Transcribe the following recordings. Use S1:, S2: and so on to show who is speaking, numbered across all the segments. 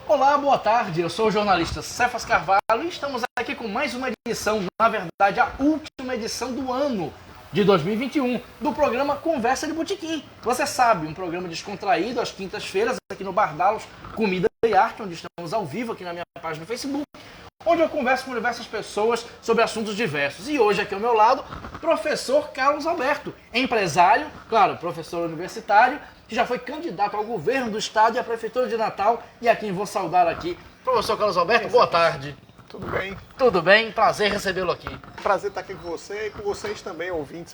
S1: Olá, boa tarde. Eu sou o jornalista Cefas Carvalho e estamos aqui com mais uma edição, na verdade, a última edição do ano de 2021, do programa Conversa de Botequim. Você sabe, um programa descontraído às quintas-feiras aqui no Bardalos, Comida e Arte, onde estamos ao vivo aqui na minha página no Facebook, onde eu converso com diversas pessoas sobre assuntos diversos. E hoje aqui ao meu lado, professor Carlos Alberto, empresário, claro, professor universitário, que já foi candidato ao governo do estado e à prefeitura de Natal, e a quem vou saudar aqui. Professor Carlos Alberto, boa tarde.
S2: Tudo bem?
S1: Tudo bem? Prazer recebê-lo aqui.
S2: Prazer estar aqui com você e com vocês também, ouvintes,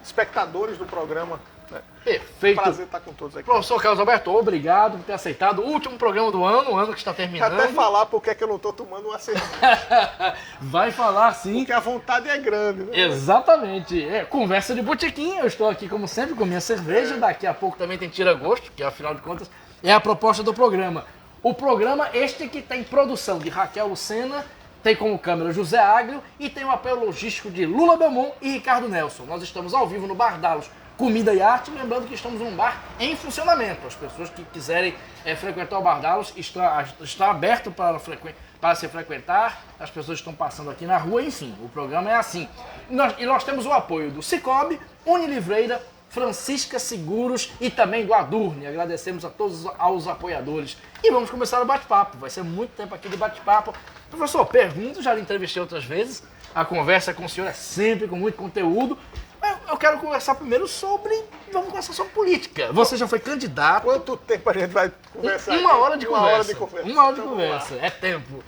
S2: espectadores do programa. Né?
S1: Perfeito.
S2: Prazer estar com todos aqui.
S1: Professor Carlos Alberto, obrigado por ter aceitado o último programa do ano, o ano que está terminando.
S2: Até falar porque é que eu não estou tomando uma cerveja.
S1: Vai falar sim.
S2: Porque a vontade é grande. Né?
S1: Exatamente. Conversa de botequim, eu estou aqui como sempre com minha cerveja, daqui a pouco também tem tira-gosto, que afinal de contas é a proposta do programa. O programa este que tem produção de Raquel Lucena, tem como câmera José Agrio e tem o apoio logístico de Lula Belmont e Ricardo Nelson. Nós estamos ao vivo no Bardalos Comida e Arte, lembrando que estamos num bar em funcionamento. As pessoas que quiserem frequentar o Bardalos está aberto para se frequentar, as pessoas estão passando aqui na rua, enfim, o programa é assim. E nós temos o apoio do Cicobi, Unilivreira, Francisca Seguros e também do Adurne. Agradecemos a todos os apoiadores. E vamos começar o bate-papo. Vai ser muito tempo aqui de bate-papo. Professor, pergunto, já lhe entrevistei outras vezes. A conversa com o senhor é sempre com muito conteúdo. Eu quero conversar primeiro vamos conversar sobre política. Você já foi candidato.
S2: Quanto tempo a gente vai conversar?
S1: Uma hora de conversa.
S2: Uma hora de conversa.
S1: Uma hora de conversa. É tempo.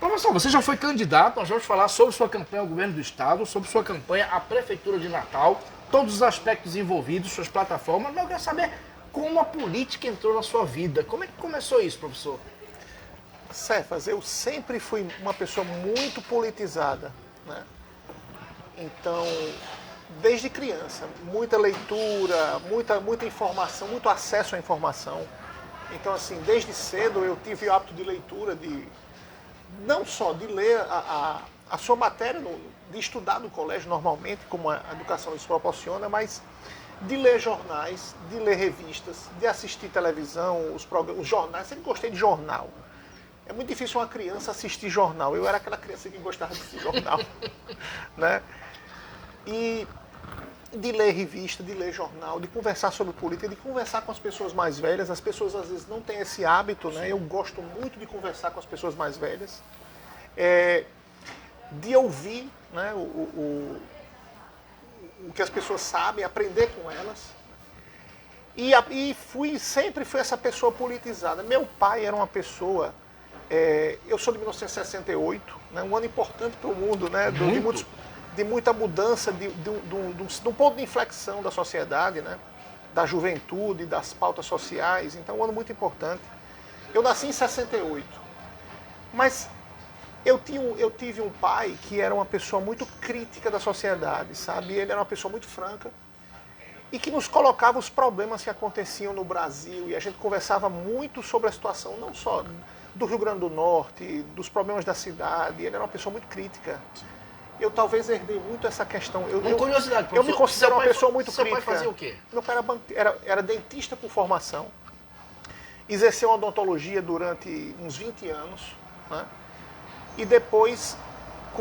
S1: Professor, você já foi candidato. Nós vamos falar sobre sua campanha ao governo do estado, sobre sua campanha à prefeitura de Natal, todos os aspectos envolvidos, suas plataformas. Mas eu quero saber como a política entrou na sua vida. Como é que começou isso, professor?
S2: Cefas, eu sempre fui uma pessoa muito politizada, né? Então, desde criança, muita leitura, muita informação, muito acesso à informação. Então, assim, desde cedo eu tive o hábito de leitura, não só de ler a sua matéria, de estudar no colégio normalmente, como a educação nos proporciona, mas de ler jornais, de ler revistas, de assistir televisão, os jornais. Sempre gostei de jornal. É muito difícil uma criança assistir jornal. Eu era aquela criança que gostava de assistir jornal. Né? E de ler revista, de ler jornal, de conversar sobre política, de conversar com as pessoas mais velhas. As pessoas às vezes não têm esse hábito, né? Eu gosto muito de conversar com as pessoas mais velhas. De ouvir, né, o que as pessoas sabem, aprender com elas. E sempre fui essa pessoa politizada. Meu pai era uma pessoa... eu sou de 1968, né, um ano importante para o mundo, né, de muita mudança, de um ponto de inflexão da sociedade, né, da juventude, das pautas sociais. Então, um ano muito importante. Eu nasci em 68, mas eu tive um pai que era uma pessoa muito crítica da sociedade, sabe? Ele era uma pessoa muito franca e que nos colocava os problemas que aconteciam no Brasil, e a gente conversava muito sobre a situação, não só do Rio Grande do Norte, dos problemas da cidade. Ele era uma pessoa muito crítica. Eu talvez herdei muito essa questão.
S1: Curiosidade, professor,
S2: eu me considero uma pessoa muito
S1: seu
S2: crítica.
S1: Seu pai fazia o quê?
S2: Meu pai era dentista por formação, exerceu odontologia durante uns 20 anos, né? E depois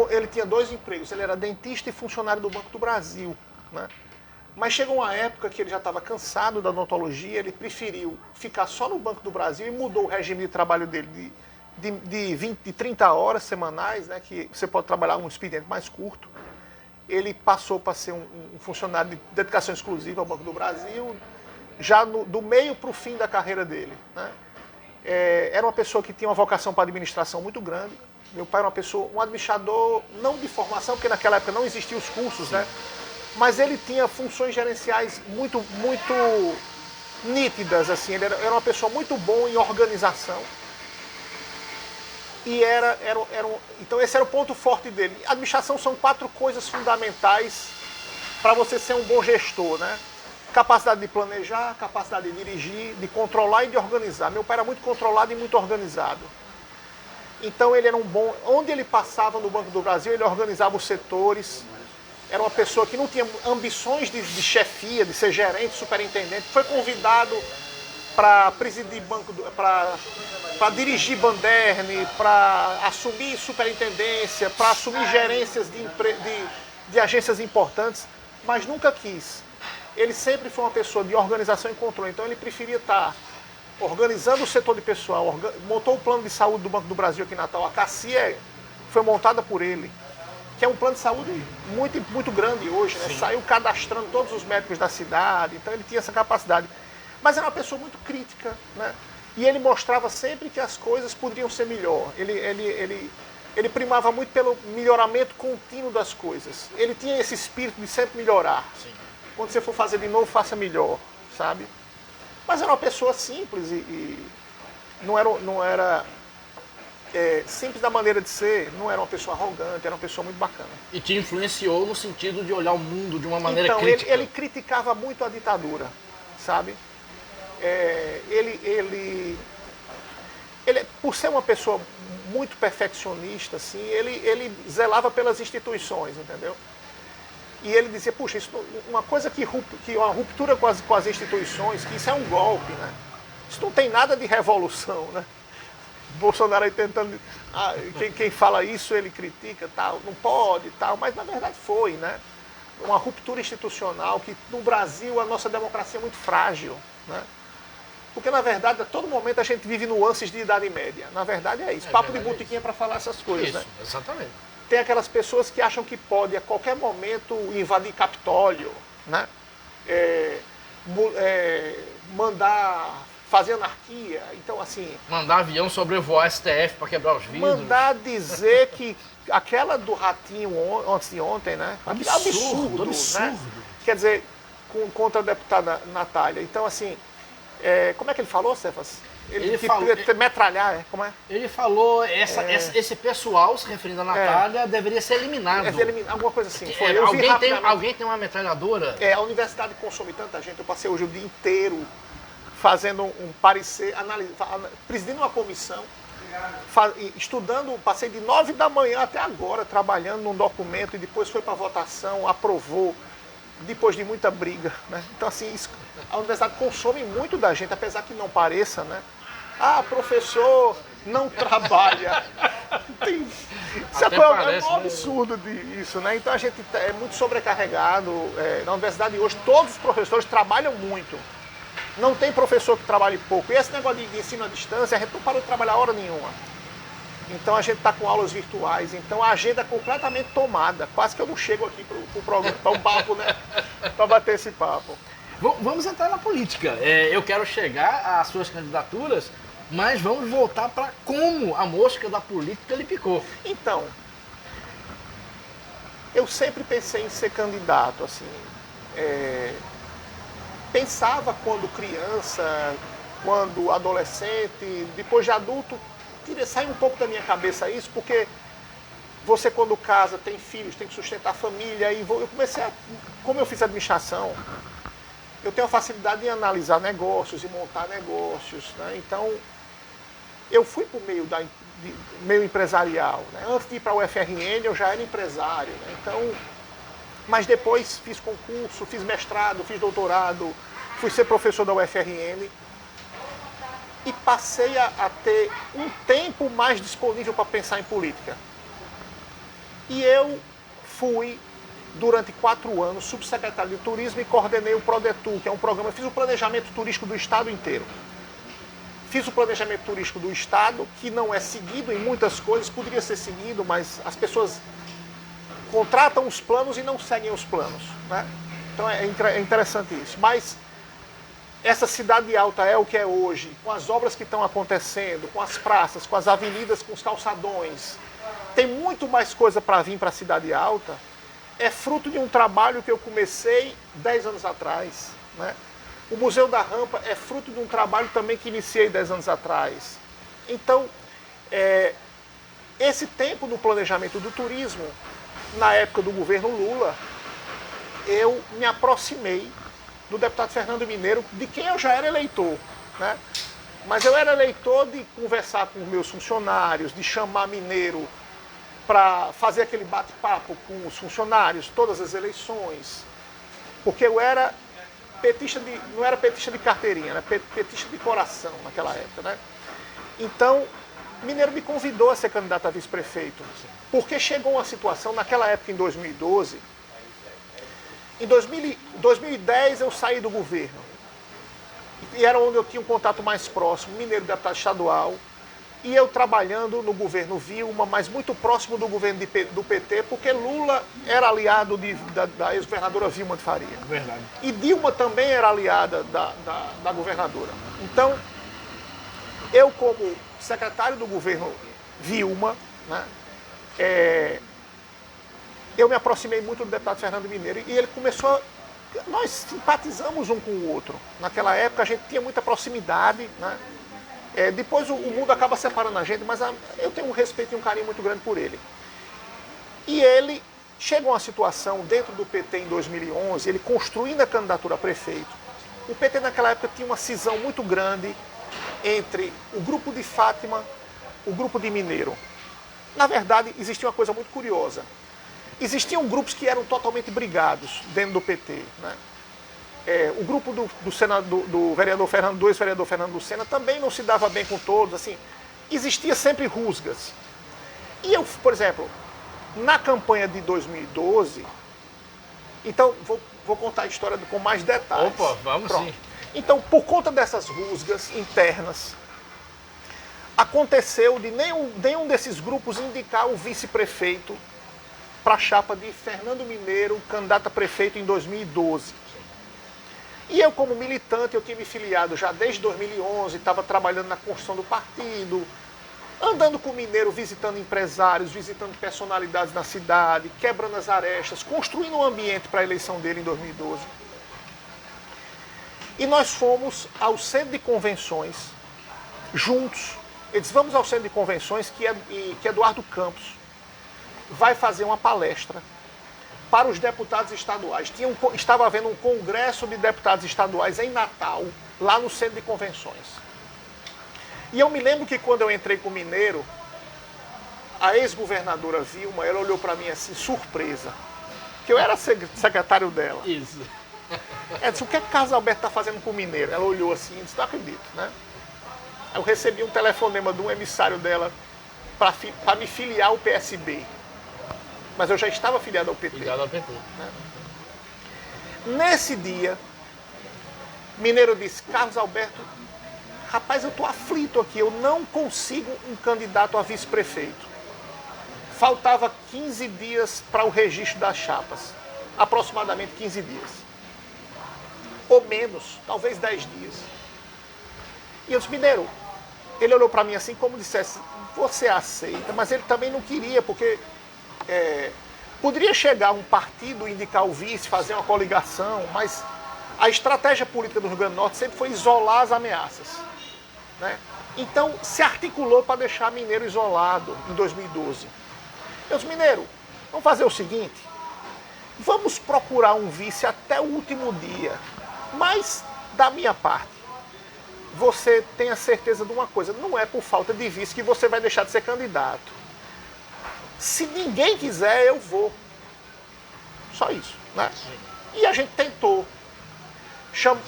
S2: ele tinha 2 empregos. Ele era dentista e funcionário do Banco do Brasil, né? Mas chegou uma época que ele já estava cansado da odontologia, ele preferiu ficar só no Banco do Brasil e mudou o regime de trabalho dele de 30 horas semanais, né, que você pode trabalhar um expediente mais curto. Ele passou para ser um funcionário de dedicação exclusiva ao Banco do Brasil, já do meio para o fim da carreira dele, né? Era uma pessoa que tinha uma vocação para administração muito grande. Meu pai era um administrador, não de formação, porque naquela época não existiam os cursos, né? Mas ele tinha funções gerenciais muito, muito nítidas, assim. Ele era uma pessoa muito boa em organização. E então esse era o ponto forte dele. Administração são 4 coisas fundamentais para você ser um bom gestor, né? Capacidade de planejar, capacidade de dirigir, de controlar e de organizar. Meu pai era muito controlado e muito organizado. Então ele era um bom... Onde ele passava no Banco do Brasil, ele organizava os setores. Era uma pessoa que não tinha ambições de chefia, de ser gerente, superintendente. Foi convidado para presidir banco, para dirigir Banderne, para assumir superintendência, para assumir gerências de agências importantes, mas nunca quis. Ele sempre foi uma pessoa de organização e controle, então ele preferia estar organizando o setor de pessoal, montou o plano de saúde do Banco do Brasil aqui em Natal. A CACIE foi montada por ele, que é um plano de saúde muito, muito grande hoje, né? Saiu cadastrando todos os médicos da cidade, então ele tinha essa capacidade. Mas era uma pessoa muito crítica, né? E ele mostrava sempre que as coisas poderiam ser melhor. Ele primava muito pelo melhoramento contínuo das coisas. Ele tinha esse espírito de sempre melhorar. Sim. Quando você for fazer de novo, faça melhor, sabe? Mas era uma pessoa simples e não era simples da maneira de ser, não era uma pessoa arrogante, era uma pessoa muito bacana.
S1: E te influenciou no sentido de olhar o mundo de uma maneira
S2: então,
S1: crítica.
S2: Ele criticava muito a ditadura, sabe? Ele, por ser uma pessoa muito perfeccionista, assim, ele zelava pelas instituições, entendeu? E ele dizia, puxa, isso, uma coisa que uma ruptura com as instituições, que isso é um golpe, né? Isso não tem nada de revolução, né? Bolsonaro aí tentando, quem fala isso ele critica, tal, não pode, tal, mas na verdade foi, né? Uma ruptura institucional que no Brasil a nossa democracia é muito frágil, né? Porque na verdade a todo momento a gente vive nuances de Idade Média, na verdade é isso, papo de botequim é para falar essas coisas,
S1: isso,
S2: né?
S1: Exatamente.
S2: Tem aquelas pessoas que acham que pode a qualquer momento invadir Capitólio, né? Mandar fazer anarquia, então assim...
S1: Mandar avião sobrevoar STF para quebrar os vidros.
S2: Mandar dizer que aquela do ratinho antes de ontem, né?
S1: Absurdo.
S2: Né? Quer dizer, contra a deputada Natália. Então assim, como é que ele falou, Cefas? Ele falou, metralhar, como é?
S1: Ele falou, esse pessoal, se referindo a Natália, deveria ser eliminado.
S2: Alguma coisa assim.
S1: Foi. Alguém tem uma metralhadora?
S2: A universidade consome tanta gente. Eu passei hoje o dia inteiro fazendo um parecer, presidindo uma comissão, estudando, passei de 9 da manhã até agora, trabalhando num documento, e depois foi para votação, aprovou, depois de muita briga, né? Então assim, a universidade consome muito da gente, apesar que não pareça, né? Professor não trabalha. Isso é um absurdo disso, né? Então a gente é muito sobrecarregado. Na universidade hoje todos os professores trabalham muito. Não tem professor que trabalhe pouco. E esse negócio de ensino à distância, a gente não parou de trabalhar hora nenhuma. Então a gente está com aulas virtuais, então a agenda é completamente tomada. Quase que eu não chego aqui para o programa, para um papo, né? Para bater esse papo.
S1: Vamos entrar na política. Eu quero chegar às suas candidaturas, mas vamos voltar para como a mosca da política lhe picou.
S2: Então, eu sempre pensei em ser candidato, assim. Pensava quando criança, quando adolescente, depois de adulto, sai um pouco da minha cabeça isso, porque você quando casa, tem filhos, tem que sustentar a família, e eu comecei como eu fiz administração, eu tenho a facilidade em analisar negócios e montar negócios, né? Então, eu fui para o meio empresarial, né? Antes de ir para o UFRN, eu já era empresário, né? Então, mas depois fiz concurso, fiz mestrado, fiz doutorado, fui ser professor da UFRN e passei a ter um tempo mais disponível para pensar em política. E eu fui, durante 4 anos, subsecretário de Turismo e coordenei o Prodetur, que é um programa, eu fiz o planejamento turístico do Estado inteiro. Fiz o planejamento turístico do Estado, que não é seguido em muitas coisas, poderia ser seguido, mas as pessoas contratam os planos e não seguem os planos, né? Então é interessante isso. Mas essa cidade alta é o que é hoje, com as obras que estão acontecendo, com as praças, com as avenidas, com os calçadões. Tem muito mais coisa para vir para a cidade alta. É fruto de um trabalho que eu comecei 10 anos atrás, né? O Museu da Rampa é fruto de um trabalho também que iniciei 10 anos atrás. Então, esse tempo no planejamento do turismo, na época do governo Lula, eu me aproximei do deputado Fernando Mineiro, de quem eu já era eleitor, né? Mas eu era eleitor de conversar com os meus funcionários, de chamar Mineiro para fazer aquele bate-papo com os funcionários, todas as eleições, porque eu era não era petista de carteirinha, era petista de coração naquela época, né? Então, Mineiro me convidou a ser candidato a vice-prefeito, porque chegou uma situação, naquela época, em 2012, em 2010 eu saí do governo, e era onde eu tinha um contato mais próximo, Mineiro deputado estadual, e eu trabalhando no governo Vilma, mas muito próximo do governo do PT, porque Lula era aliado da ex-governadora Vilma de Faria.
S1: Verdade.
S2: E Dilma também era aliada da governadora. Então, eu como secretário do governo Vilma, né, eu me aproximei muito do deputado Fernando Mineiro e ele começou nós simpatizamos um com o outro. Naquela época a gente tinha muita proximidade, né? Depois o mundo acaba separando a gente, mas eu tenho um respeito e um carinho muito grande por ele. E ele chega a uma situação dentro do PT em 2011, ele construindo a candidatura a prefeito. O PT naquela época tinha uma cisão muito grande entre o grupo de Fátima, o grupo de Mineiro. Na verdade, existia uma coisa muito curiosa. Existiam grupos que eram totalmente brigados dentro do PT, né? O grupo do vereador Fernando II, vereador Fernando Lucena, também não se dava bem com todos, assim, existia sempre rusgas. E eu, por exemplo, na campanha de 2012, então vou contar a história com mais detalhes.
S1: Opa, vamos
S2: Pronto.
S1: sim.
S2: Então, por conta dessas rusgas internas, aconteceu de nenhum desses grupos indicar o vice-prefeito para a chapa de Fernando Mineiro, candidato a prefeito em 2012. E eu, como militante, eu tinha me filiado já desde 2011, estava trabalhando na construção do partido, andando com o Mineiro, visitando empresários, visitando personalidades na cidade, quebrando as arestas, construindo um ambiente para a eleição dele em 2012. E nós fomos ao centro de convenções, juntos. Eles vamos ao centro de convenções, que Eduardo Campos vai fazer uma palestra para os deputados estaduais. Estava havendo um congresso de deputados estaduais em Natal, lá no centro de convenções. E eu me lembro que quando eu entrei com o Mineiro, a ex-governadora Vilma, ela olhou para mim assim, surpresa, que eu era secretário dela.
S1: Isso.
S2: Ela disse, o que é que Carlos Alberto está fazendo com o Mineiro? Ela olhou assim e disse, não acredito, né? Eu recebi um telefonema de um emissário dela para me filiar ao PSB. Mas eu já estava filiado ao PT.
S1: Filiado ao PT.
S2: Né? Nesse dia, Mineiro disse, Carlos Alberto, rapaz, eu estou aflito aqui, eu não consigo um candidato a vice-prefeito. Faltava 15 dias para o registro das chapas. Aproximadamente 15 dias. Ou menos, talvez 10 dias. E eu disse, Mineiro, ele olhou para mim assim como dissesse, você aceita, mas ele também não queria, porque poderia chegar um partido, indicar o vice, fazer uma coligação, mas a estratégia política do Rio Grande do Norte sempre foi isolar as ameaças, né? Então se articulou para deixar Mineiro isolado em 2012. Eu disse, Mineiro, vamos fazer o seguinte, vamos procurar um vice até o último dia, mas da minha parte, você tenha certeza de uma coisa, não é por falta de vice que você vai deixar de ser candidato. Se ninguém quiser, eu vou. Só isso, né? E a gente tentou.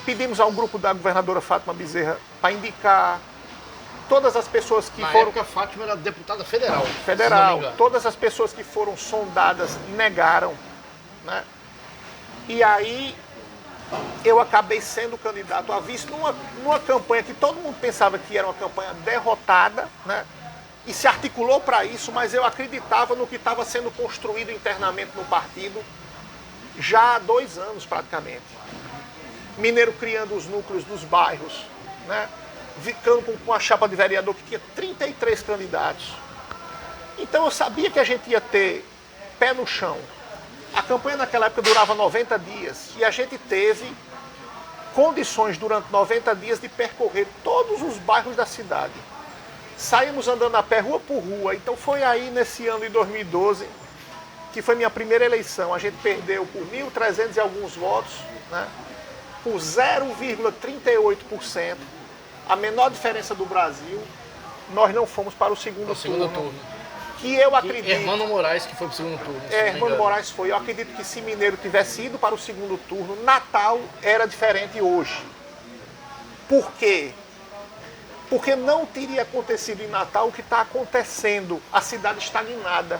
S2: Pedimos ao grupo da governadora Fátima Bezerra para indicar todas as pessoas que
S1: Na
S2: foram...
S1: época, a Fátima era deputada federal.
S2: Federal. Todas as pessoas que foram sondadas negaram, né? E aí eu acabei sendo candidato a vice numa campanha que todo mundo pensava que era uma campanha derrotada, né? E se articulou para isso, mas eu acreditava no que estava sendo construído internamente no partido já há 2 anos praticamente. Mineiro criando os núcleos dos bairros, né? Ficando com a chapa de vereador que tinha 33 candidatos. Então eu sabia que a gente ia ter pé no chão. A campanha naquela época durava 90 dias e a gente teve condições durante 90 dias de percorrer todos os bairros da cidade. Saímos andando a pé, rua por rua. Então foi aí nesse ano de 2012 que foi minha primeira eleição. A gente perdeu por 1.300 e alguns votos, né? Por 0,38%, a menor diferença do Brasil. Nós não fomos para o segundo turno. que eu acredito...
S1: Hermano Moraes, que foi pro segundo turno.
S2: Hermano Moraes foi. Eu acredito que se Mineiro tivesse ido para o segundo turno, Natal era diferente hoje. Por quê? Porque não teria acontecido em Natal o que está acontecendo. A cidade estagnada.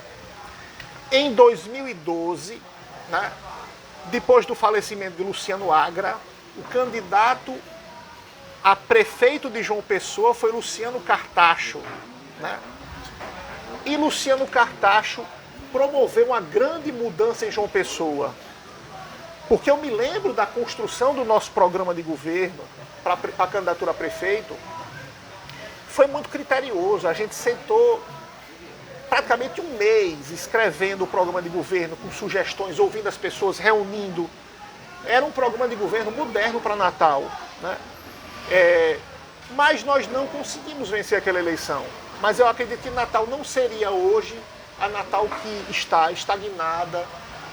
S2: Em 2012, né, depois do falecimento de Luciano Agra, o candidato a prefeito de João Pessoa foi Luciano Cartacho, né? E Luciano Cartacho promoveu uma grande mudança em João Pessoa. Porque eu me lembro da construção do nosso programa de governo para a candidatura a prefeito. Foi muito criterioso. A gente sentou praticamente um mês escrevendo o programa de governo, com sugestões, ouvindo as pessoas, reunindo. Era um programa de governo moderno para Natal, né? Mas nós não conseguimos vencer aquela eleição. Mas eu acredito que Natal não seria hoje a Natal que está estagnada,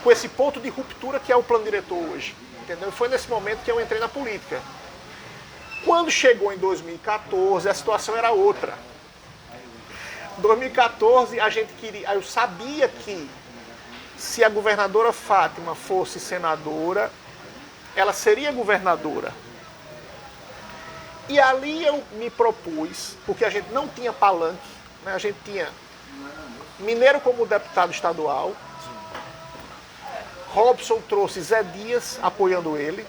S2: com esse ponto de ruptura que é o plano diretor hoje. Entendeu? Foi nesse momento que eu entrei na política. Quando chegou em 2014, a situação era outra. Em 2014, eu sabia que se a governadora Fátima fosse senadora, ela seria governadora. E ali eu me propus, porque a gente não tinha palanque, né? A gente tinha Mineiro como deputado estadual, Robson trouxe Zé Dias apoiando ele,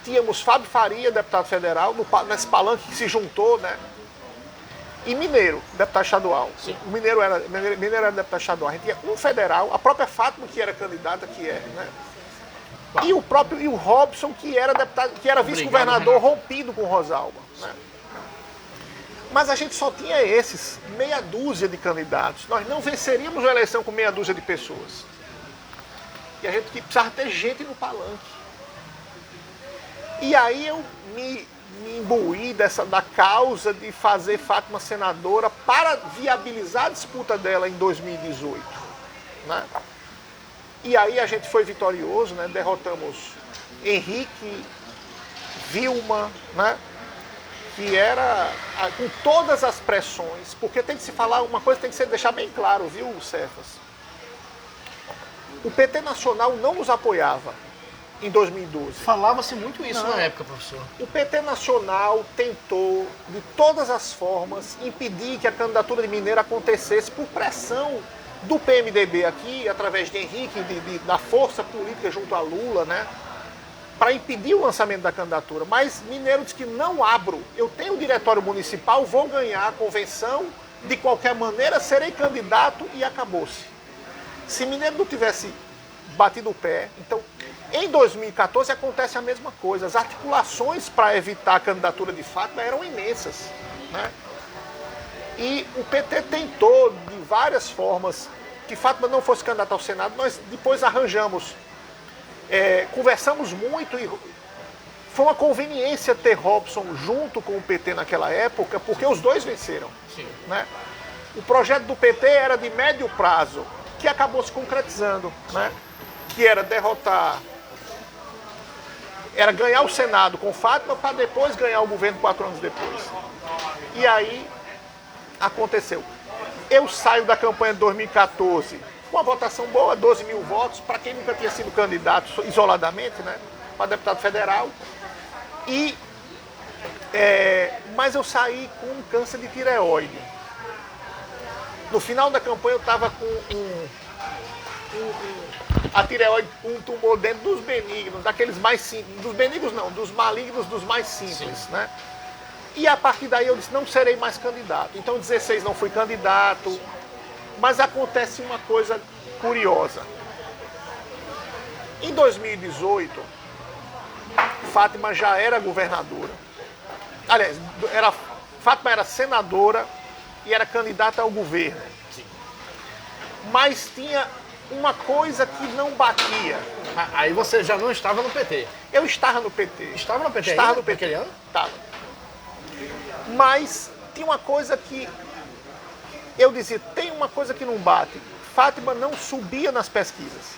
S2: tínhamos Fábio Faria, deputado federal, nesse palanque que se juntou, né? E Mineiro, deputado estadual. Sim. O Mineiro era deputado estadual. A gente tinha um federal, a própria Fátima, que era candidata, né? E o Robson, que era deputado, que era vice-governador, rompido com Rosalba, né? Mas a gente só tinha esses, meia dúzia de candidatos. Nós não venceríamos a eleição com meia dúzia de pessoas. E a gente precisava ter gente no palanque. E aí eu me imbuí da causa de fazer Fátima senadora para viabilizar a disputa dela em 2018, né? E aí a gente foi vitorioso, né? Derrotamos Henrique, Vilma, né? Que era com todas as pressões, porque tem que se falar, uma coisa tem que deixar bem claro, viu, Cefas? O PT Nacional não nos apoiava em 2012.
S1: Falava-se muito isso na época, professor.
S2: O PT Nacional tentou, de todas as formas, impedir que a candidatura de Mineiro acontecesse por pressão do PMDB aqui, através de Henrique, da força política junto a Lula, né? Para impedir o lançamento da candidatura. Mas Mineiro disse que não abro, eu tenho o diretório municipal, vou ganhar a convenção, de qualquer maneira serei candidato e acabou-se. Se Mineiro não tivesse batido o pé, então, em 2014 acontece a mesma coisa. As articulações para evitar a candidatura de Fátima eram imensas, né? E o PT tentou, de várias formas, que Fátima não fosse candidata ao Senado. Nós depois arranjamos, conversamos muito e foi uma conveniência ter Robson junto com o PT naquela época, porque os dois venceram. Sim. Né? O projeto do PT era de médio prazo, que acabou se concretizando, né? Que era era ganhar o Senado com Fátima para depois ganhar o governo 4 anos depois. E aí aconteceu. Eu saio da campanha de 2014 com uma votação boa, 12 mil votos, para quem nunca tinha sido candidato isoladamente, né, para deputado federal. Mas eu saí com um câncer de tireoide. No final da campanha eu estava com a tireoide, um tumor dentro dos benignos, daqueles mais simples, dos benignos não, dos malignos, dos mais simples, sim, né? E a partir daí eu disse, não serei mais candidato. Então, em 2016 não fui candidato, mas acontece uma coisa curiosa. Em 2018, Fátima já era governadora. Aliás, Fátima era senadora e era candidata ao governo. Sim. Mas tinha uma coisa que não batia.
S1: Aí você já não estava no PT?
S2: Eu estava no PT.
S1: Estava no PT
S2: Estava
S1: ainda,
S2: no PT.
S1: Naquele ano?
S2: Estava. Mas tinha uma coisa que eu dizia, tem uma coisa que não bate. Fátima não subia nas pesquisas.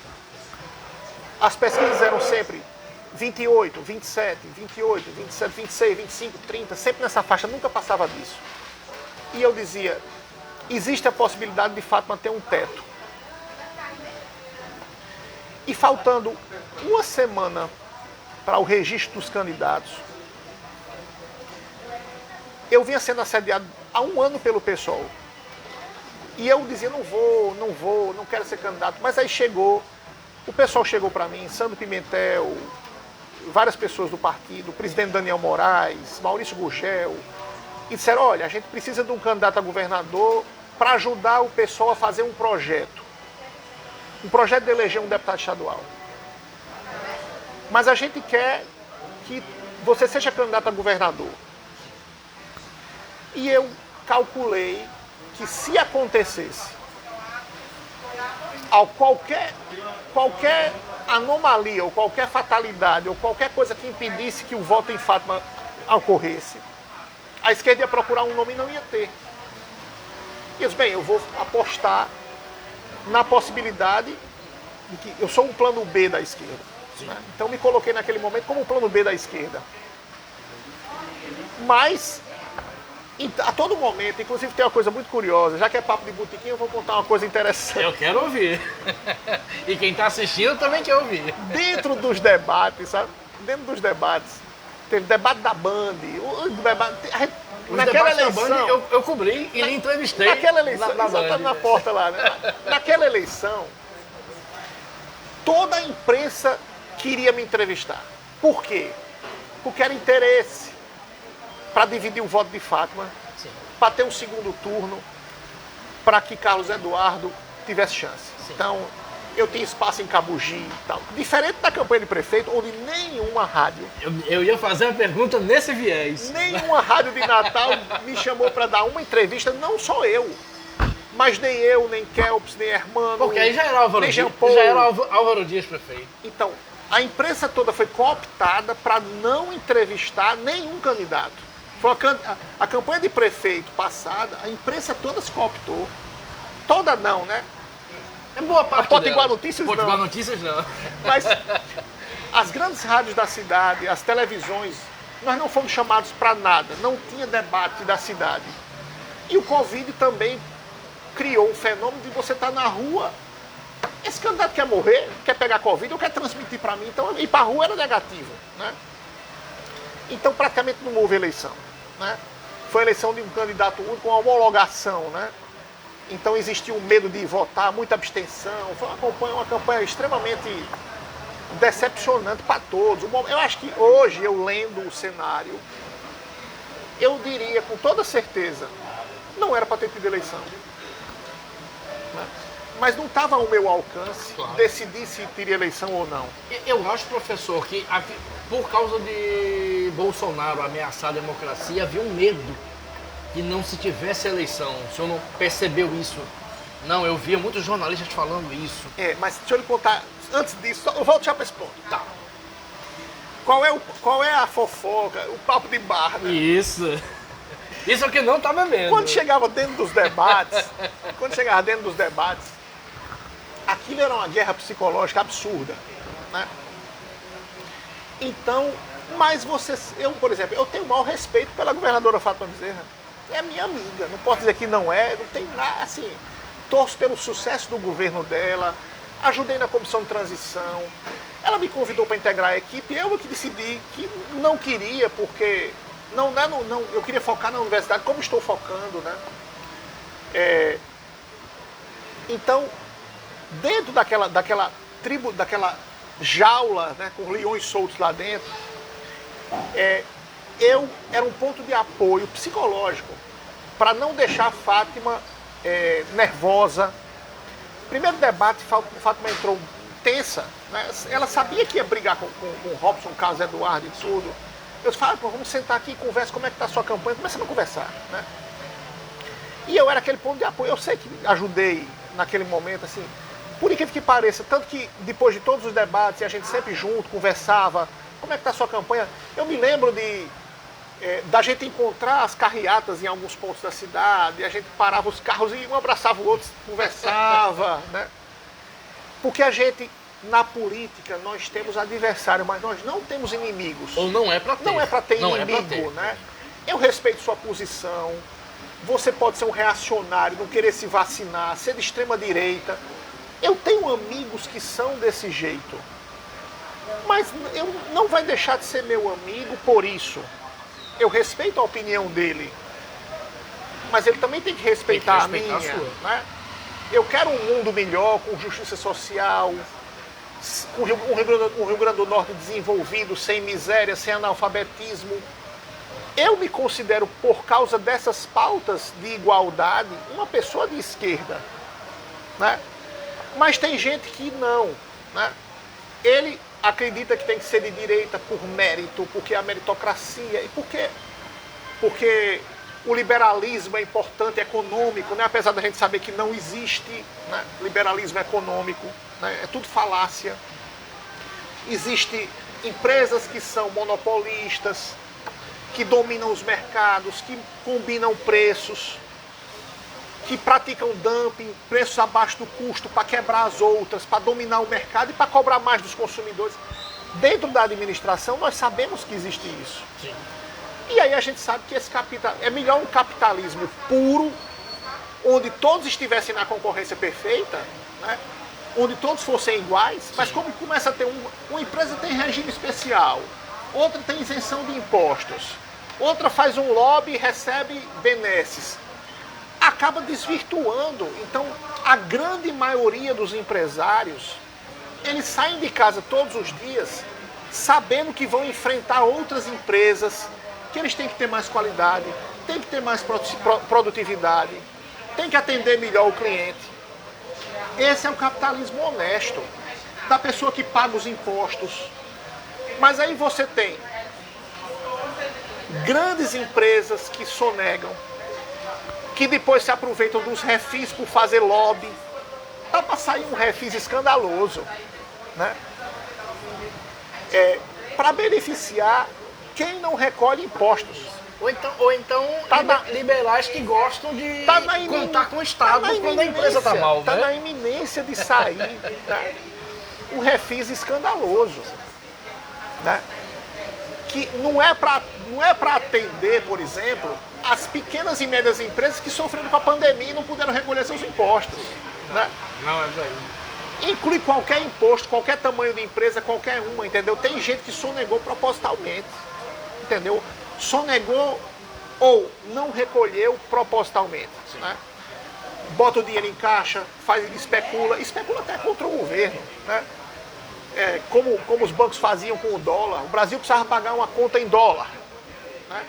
S2: As pesquisas eram sempre 28, 27, 28, 27, 26, 25, 30, sempre nessa faixa, nunca passava disso. E eu dizia, existe a possibilidade de Fátima ter um teto. E faltando uma semana para o registro dos candidatos, eu vinha sendo assediado há um ano pelo PSOL. E eu dizia, não vou, não quero ser candidato. Mas aí o pessoal chegou para mim, Sandro Pimentel, várias pessoas do partido, o presidente Daniel Moraes, Maurício Gurgel, e disseram, olha, a gente precisa de um candidato a governador para ajudar o pessoal a fazer um projeto. Um projeto de eleger um deputado estadual. Mas a gente quer que você seja candidato a governador. E eu calculei que se acontecesse qualquer anomalia, ou qualquer fatalidade, ou qualquer coisa que impedisse que o voto em Fátima ocorresse, a esquerda ia procurar um nome e não ia ter. E eu disse, bem, eu vou apostar na possibilidade de que eu sou um plano B da esquerda. Né? Então me coloquei naquele momento como um plano B da esquerda. Mas a todo momento, inclusive tem uma coisa muito curiosa, já que é papo de botequim, eu vou contar uma coisa interessante.
S1: Eu quero ouvir. E quem está assistindo também quer ouvir.
S2: Dentro dos debates, sabe? Dentro dos debates, teve debate da Band, naquela eleição...
S1: Da Band, eu cobri e lhe entrevistei.
S2: Naquela eleição,
S1: na
S2: exatamente na porta lá, né? Naquela eleição, toda a imprensa queria me entrevistar. Por quê? Porque era interesse para dividir o voto de Fátima, para ter um segundo turno, para que Carlos Eduardo tivesse chance. Sim. Então, eu tinha espaço em Cabugi e tal. Diferente da campanha de prefeito, onde nenhuma rádio...
S1: Eu ia fazer a pergunta nesse viés.
S2: Nenhuma rádio de Natal me chamou para dar uma entrevista, não só eu. Mas nem eu, nem Kelps, nem Hermano...
S1: Porque aí já era Álvaro Dias, Álvaro Dias prefeito.
S2: Então, a imprensa toda foi cooptada para não entrevistar nenhum candidato. Foi a campanha de prefeito passada, a imprensa toda se cooptou. Toda não, né?
S1: É boa parte.
S2: A Potiguar Notícias não.
S1: Potiguar Notícias não.
S2: Mas as grandes rádios da cidade, as televisões, nós não fomos chamados para nada. Não tinha debate da cidade. E o Covid também criou um fenômeno de você estar na rua. Esse candidato quer morrer, quer pegar Covid ou quer transmitir para mim. Então ir para a rua era negativo, né? Então praticamente não houve eleição. Né? Foi a eleição de um candidato único com homologação, né? Então existiu um medo de votar, muita abstenção. Foi uma campanha extremamente decepcionante para todos. Eu acho que hoje, eu lendo o cenário, eu diria com toda certeza, não era para ter tido eleição. Né? Mas não estava ao meu alcance decidir se teria eleição ou não.
S1: Eu acho, professor, que por causa de Bolsonaro ameaçar a democracia, havia um medo que não se tivesse eleição. O senhor não percebeu isso? Não, eu via muitos jornalistas falando isso.
S2: Mas deixa eu lhe contar, antes disso, eu volto já para esse ponto.
S1: Tá.
S2: Qual é a fofoca, o papo de bar, né?
S1: Isso é o que não tá bebendo.
S2: Quando chegava dentro dos debates, aquilo era uma guerra psicológica absurda, né? Então, mas eu, por exemplo, eu tenho o maior respeito pela governadora Fátima Bezerra. É minha amiga, não posso dizer que não tem nada, assim, torço pelo sucesso do governo dela, ajudei na comissão de transição, ela me convidou para integrar a equipe, eu que decidi que não queria, porque eu queria focar na universidade, como estou focando, né? Então, dentro daquela tribo, daquela jaula, né, com leões soltos lá dentro, eu era um ponto de apoio psicológico para não deixar a Fátima nervosa. Primeiro debate, Fátima entrou tensa, né? Ela sabia que ia brigar com o Robson, Carlos Eduardo e tudo. Eu falei, vamos sentar aqui e conversa, como é que está a sua campanha? Começamos a conversar, né? E eu era aquele ponto de apoio, eu sei que ajudei naquele momento, assim, por incrível que pareça, tanto que depois de todos os debates, a gente sempre junto, conversava, como é que está a sua campanha? Eu me lembro da gente encontrar as carreatas em alguns pontos da cidade, a gente parava os carros e um abraçava o outro, conversava, né? Porque a gente, na política, nós temos adversário, mas nós não temos inimigos.
S1: Ou não é para ter.
S2: Não é para ter inimigo, né? Eu respeito sua posição, você pode ser um reacionário, não querer se vacinar, ser de extrema direita. Eu tenho amigos que são desse jeito. Mas eu não vai deixar de ser meu amigo por isso. Eu respeito a opinião dele. Mas ele também tem que respeitar, a minha. Né? Eu quero um mundo melhor, com justiça social, com um Rio Grande do Norte desenvolvido, sem miséria, sem analfabetismo. Eu me considero, por causa dessas pautas de igualdade, uma pessoa de esquerda. Né? Mas tem gente que não. Né? Ele acredita que tem que ser de direita por mérito, porque a meritocracia, e porque o liberalismo é importante, econômico, né? Apesar da gente saber que não existe, né? Liberalismo econômico, né? É tudo falácia. Existem empresas que são monopolistas, que dominam os mercados, que combinam preços, que praticam dumping, preços abaixo do custo para quebrar as outras, para dominar o mercado e para cobrar mais dos consumidores. Dentro da administração, nós sabemos que existe isso.
S1: Sim.
S2: E aí a gente sabe que esse capital é melhor um capitalismo puro, onde todos estivessem na concorrência perfeita, né? Onde todos fossem iguais, mas como começa a ter uma empresa tem regime especial, outra tem isenção de impostos, outra faz um lobby e recebe benesses, acaba desvirtuando. Então, a grande maioria dos empresários, eles saem de casa todos os dias sabendo que vão enfrentar outras empresas, que eles têm que ter mais qualidade, têm que ter mais produtividade, têm que atender melhor o cliente. Esse é o capitalismo honesto, da pessoa que paga os impostos. Mas aí você tem grandes empresas que sonegam, que depois se aproveitam dos refis por fazer lobby. Dá para sair um refis escandaloso, né? Para beneficiar quem não recolhe impostos.
S1: Ou então liberais que gostam de contar com o Estado quando a empresa está mal.
S2: Está na iminência de sair, né? Um refis escandaloso, né? Que não é para atender, por exemplo, as pequenas e médias empresas que sofreram com a pandemia e não puderam recolher seus impostos. Né?
S1: Não, é isso aí.
S2: Inclui qualquer imposto, qualquer tamanho de empresa, qualquer uma, entendeu? Tem gente que sonegou propositalmente, entendeu? Sonegou ou não recolheu propositalmente, né? Bota o dinheiro em caixa, especula até contra o governo, né? Como os bancos faziam com o dólar. O Brasil precisava pagar uma conta em dólar, né?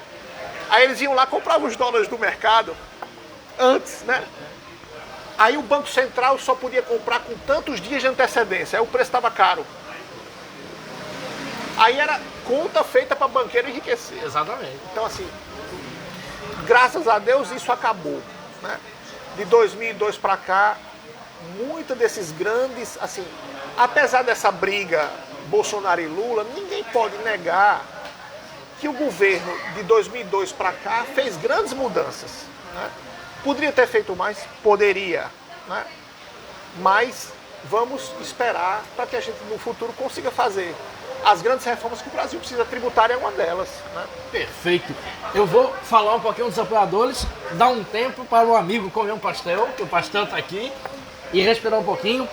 S2: Aí eles iam lá, compravam os dólares do mercado antes, né? Aí o Banco Central só podia comprar com tantos dias de antecedência, aí o preço estava caro. Aí era conta feita para banqueiro enriquecer.
S1: Exatamente.
S2: Então, assim, graças a Deus isso acabou, né? De 2002 para cá, muitos desses grandes, assim, apesar dessa briga Bolsonaro e Lula, ninguém pode negar que o governo de 2002 para cá fez grandes mudanças, né? Poderia ter feito mais? Poderia, né? Mas vamos esperar para que a gente no futuro consiga fazer as grandes reformas que o Brasil precisa. Tributária é uma delas, né?
S1: Perfeito. Eu vou falar um pouquinho dos apoiadores, dar um tempo para o amigo comer um pastel, que o pastel está aqui, e respirar um pouquinho.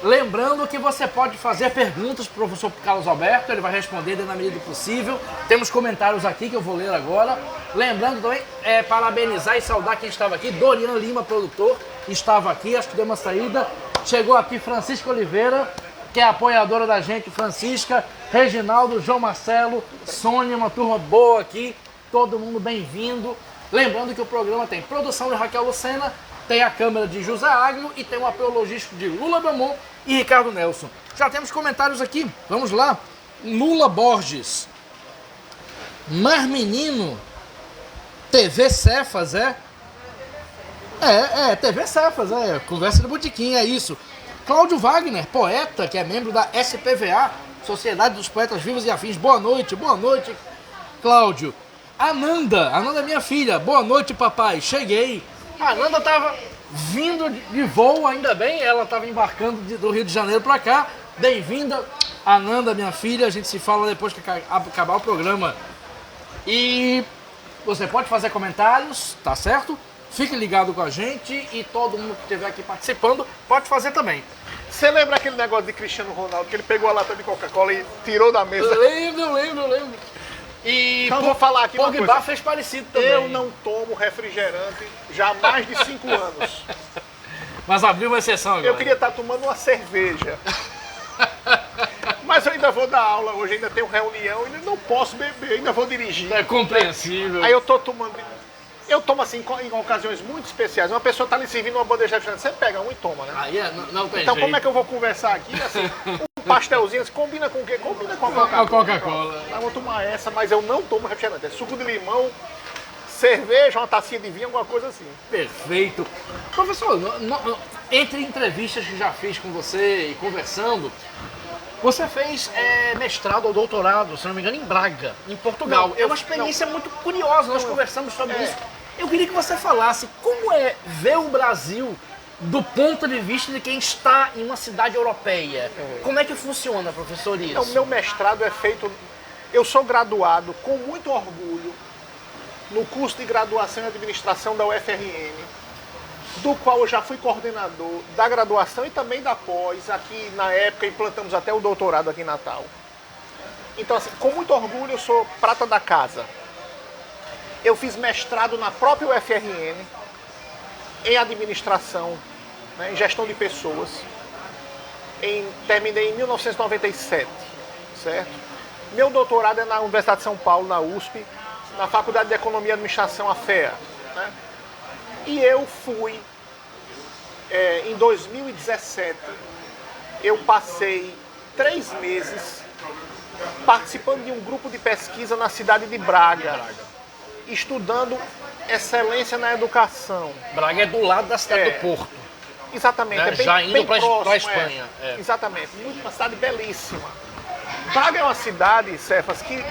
S1: Lembrando que você pode fazer perguntas para o professor Carlos Alberto, ele vai responder dentro da medida do possível. Temos comentários aqui que eu vou ler agora. Lembrando também, parabenizar e saudar quem estava aqui. Dorian Lima, produtor, estava aqui, acho que deu uma saída. Chegou aqui Francisca Oliveira, que é apoiadora da gente, Francisca, Reginaldo, João Marcelo, Sônia, uma turma boa aqui, todo mundo bem-vindo. Lembrando que o programa tem produção de Raquel Lucena, tem a câmera de José Agno e tem o apoio logístico de Lula Belmont e Ricardo Nelson. Já temos comentários aqui, vamos lá. Lula Borges. Mar Menino, TV Cefas, TV Cefas, conversa de botequim, é isso. Cláudio Wagner, poeta, que é membro da SPVA, Sociedade dos Poetas Vivos e Afins. Boa noite, Cláudio. Ananda, minha filha, boa noite, papai, cheguei. A Ananda estava vindo de voo, ainda bem, ela estava embarcando do Rio de Janeiro para cá. Bem-vinda, Ananda, minha filha, a gente se fala depois que acabar o programa. E você pode fazer comentários, tá certo? Fique ligado com a gente e todo mundo que estiver aqui participando pode fazer também.
S2: Você lembra aquele negócio de Cristiano Ronaldo, que ele pegou a lata de Coca-Cola e tirou da mesa?
S1: Lembro. E
S2: Então eu vou falar aqui uma
S1: Pogba
S2: coisa.
S1: fez parecido também.
S2: Eu não tomo refrigerante já há mais de 5 anos.
S1: Mas abriu uma exceção agora.
S2: Eu queria estar tomando uma cerveja. Mas eu ainda vou dar aula hoje, ainda tenho reunião, ainda não posso beber, ainda vou dirigir.
S1: É compreensível.
S2: Aí eu tô tomando. Eu tomo assim em ocasiões muito especiais. Uma pessoa tá lhe servindo uma bandeja de refrigerante, você pega um e toma, né?
S1: Aí não tem
S2: Então
S1: jeito.
S2: como é que eu vou conversar aqui? Assim, um pastelzinho, você combina com o quê? Combina com a
S1: Com a
S2: Coca-Cola.
S1: Coca-Cola.
S2: Eu vou tomar essa, mas eu não tomo refrigerante. É suco de limão, cerveja, uma tacinha de vinho, alguma coisa assim.
S1: Perfeito. Professor, entre entrevistas que já fiz com você e conversando, você fez mestrado ou doutorado, se não me engano, em Braga, em Portugal.
S2: Não,
S1: É uma experiência muito curiosa, nós conversamos sobre isso. Eu queria que você falasse como é ver o Brasil do ponto de vista de quem está em uma cidade europeia. Como é que funciona, professor, isso?
S2: Então, meu mestrado é feito. Eu sou graduado com muito orgulho no curso de graduação em administração da UFRN, do qual eu já fui coordenador da graduação e também da pós. Aqui na época implantamos até o doutorado aqui em Natal. Então, assim, com muito orgulho, eu sou prata da casa. Eu fiz mestrado na própria UFRN em administração, né, em gestão de pessoas. Terminei em 1997, certo? Meu doutorado é na Universidade de São Paulo, na USP, na Faculdade de Economia e Administração, a FEA. Né? E eu fui, em 2017, eu passei 3 meses participando de um grupo de pesquisa na cidade de Braga, estudando excelência na educação.
S1: Braga é do lado da cidade do Porto.
S2: Exatamente,
S1: Né?
S2: é bem,
S1: Já indo
S2: bem
S1: pra
S2: próximo.
S1: Espanha.
S2: Exatamente, uma cidade belíssima. Braga é uma cidade, Cefas, que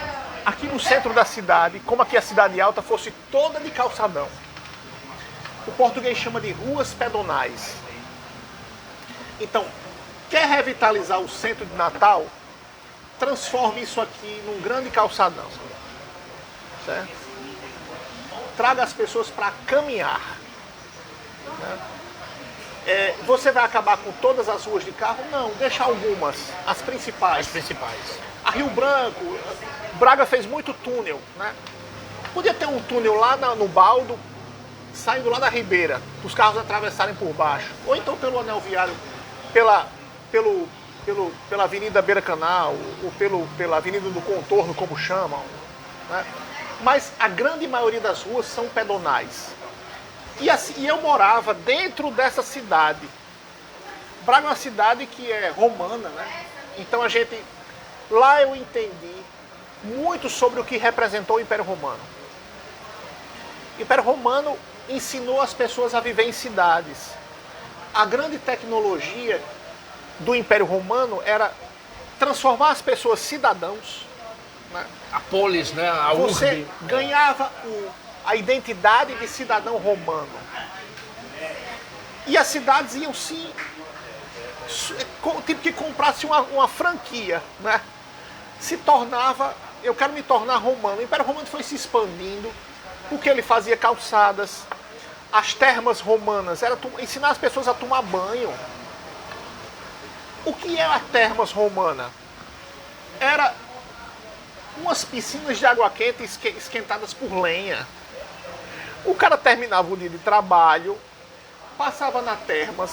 S2: aqui no centro da cidade, como aqui a cidade alta, fosse toda de calçadão. O português chama de ruas pedonais. Então, quer revitalizar o centro de Natal? Transforme isso aqui num grande calçadão. Certo? Traga as pessoas para caminhar. Né? Você vai acabar com todas as ruas de carro? Não, deixa algumas, as principais. A Rio Branco, Braga fez muito túnel, né? Podia ter um túnel lá no Baldo, saindo lá da Ribeira, para os carros atravessarem por baixo. Ou então pelo anel viário, pela Avenida Beira Canal, ou pela Avenida do Contorno, como chamam. Né? Mas a grande maioria das ruas são pedonais. E eu morava dentro dessa cidade. Braga é uma cidade que é romana, né? Então lá eu entendi muito sobre o que representou o Império Romano. O Império Romano ensinou as pessoas a viver em cidades. A grande tecnologia do Império Romano era transformar as pessoas cidadãos. Né?
S1: A polis, né? A
S2: Você
S1: urbe.
S2: ganhava a identidade de cidadão romano. E as cidades iam sim, tipo que comprasse uma franquia, né? Se tornava, eu quero me tornar romano. O Império Romano foi se expandindo, porque ele fazia calçadas. As termas romanas era ensinar as pessoas a tomar banho. O que é a termas romana? Era umas piscinas de água quente esquentadas por lenha. O cara terminava o dia de trabalho, passava na termas,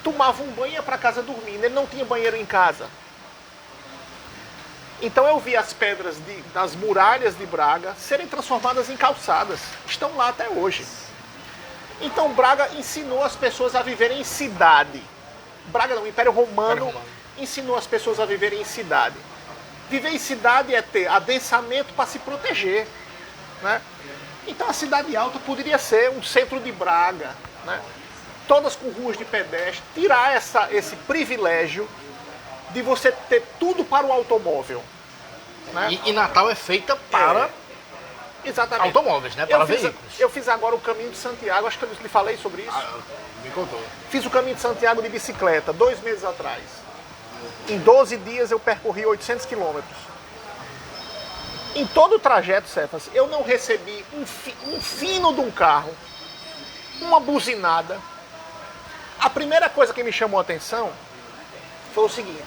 S2: tomava um banho e ia para casa dormindo. Ele não tinha banheiro em casa. Então eu vi as pedras das muralhas de Braga serem transformadas em calçadas. Estão lá até hoje. Então Braga ensinou as pessoas a viverem em cidade. Braga não, o Império Romano ensinou as pessoas a viverem em cidade. Viver em cidade é ter adensamento para se proteger. Né? Então a cidade alta poderia ser um centro de Braga, né? Todas com ruas de pedestre, tirar esse privilégio de você ter tudo para o automóvel. Né?
S1: E Natal é feita para
S2: exatamente.
S1: automóveis, né? Para veículos.
S2: Eu fiz agora o Caminho de Santiago, acho que eu lhe falei sobre isso.
S1: Me contou.
S2: Fiz o Caminho de Santiago de bicicleta, 2 meses atrás. Em 12 dias eu percorri 800 quilômetros. Em todo o trajeto, Cefas, eu não recebi um fino de um carro uma buzinada. A primeira coisa que me chamou a atenção foi o seguinte: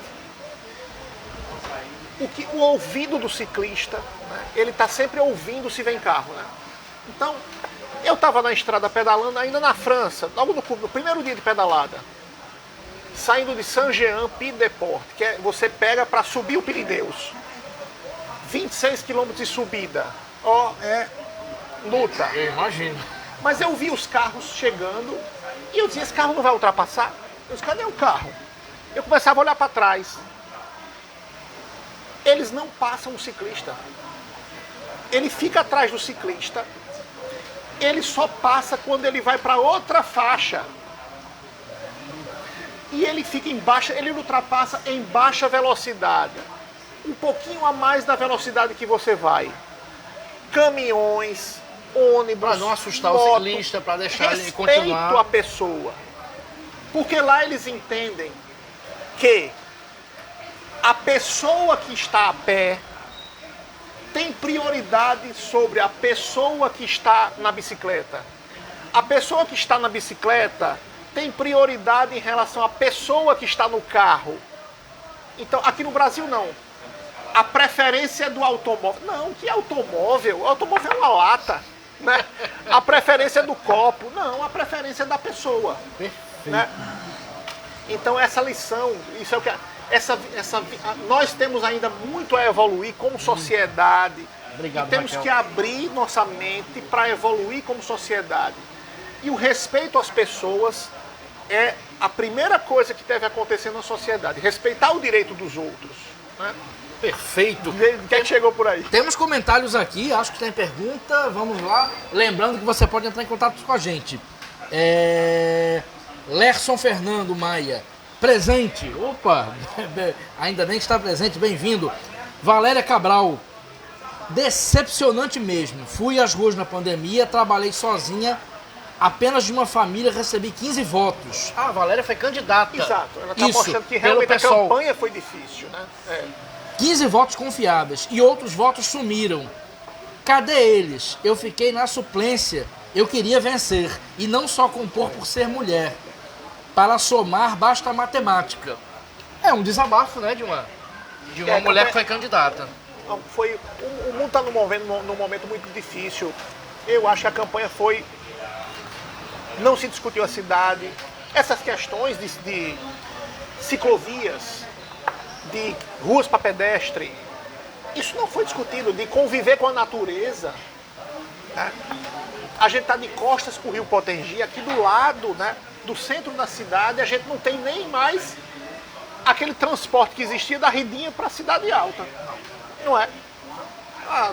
S2: o ouvido do ciclista, né, ele está sempre ouvindo se vem carro, né? Então, eu estava na estrada pedalando ainda na França, logo no primeiro dia de pedalada, saindo de Saint-Jean-Pied-de-Port, que você pega para subir o Pirineus. 26 km de subida. Ó, é luta.
S1: Eu imagino.
S2: Mas eu vi os carros chegando e eu disse, esse carro não vai ultrapassar? Eu disse, cadê o carro? Eu começava a olhar para trás. Eles não passam o ciclista. Ele fica atrás do ciclista. Ele só passa quando ele vai para outra faixa. E ele fica ele ultrapassa em baixa velocidade. Um pouquinho a mais da velocidade que você vai. Caminhões, ônibus,
S1: para não assustar
S2: moto,
S1: o ciclista, para deixar ele continuar.
S2: Respeito a pessoa. Porque lá eles entendem que a pessoa que está a pé tem prioridade sobre a pessoa que está na bicicleta. A pessoa que está na bicicleta tem prioridade em relação à pessoa que está no carro. Então, aqui no Brasil não. A preferência é do automóvel. Não, que automóvel? O automóvel é uma lata, né? A preferência é do copo. Não, a preferência é da pessoa. Né? Então essa lição, isso é o que nós temos ainda muito a evoluir como sociedade.
S1: Obrigado,
S2: e temos
S1: Raquel.
S2: que abrir nossa mente para evoluir como sociedade. E o respeito às pessoas é a primeira coisa que deve acontecer na sociedade. Respeitar o direito dos outros. Né?
S1: Perfeito.
S2: O que é que chegou por aí?
S1: Temos comentários aqui, acho que tem pergunta, vamos lá. Lembrando que você pode entrar em contato com a gente. Lerson Fernando Maia, presente. Opa, ainda bem que está presente, bem-vindo. Valéria Cabral, decepcionante mesmo. Fui às ruas na pandemia, trabalhei sozinha, apenas de uma família, recebi 15 votos. Ah, a Valéria foi candidata.
S2: Exato, ela está
S1: Isso,
S2: mostrando que
S1: pelo
S2: realmente a
S1: pessoal.
S2: campanha foi difícil, né?
S1: 15 votos confiáveis e outros votos sumiram. Cadê eles? Eu fiquei na suplência. Eu queria vencer e não só compor por ser mulher. Para somar basta a matemática. É um desabafo, né, de uma mulher que foi candidata.
S2: O mundo está num momento muito difícil. Eu acho que a campanha foi... Não se discutiu a cidade. Essas questões de ciclovias, de ruas para pedestre, isso não foi discutido, de conviver com a natureza. Né? A gente está de costas para o Rio Potengi, aqui do lado, né, do centro da cidade, a gente não tem nem mais aquele transporte que existia da Ridinha para a Cidade Alta. Não é?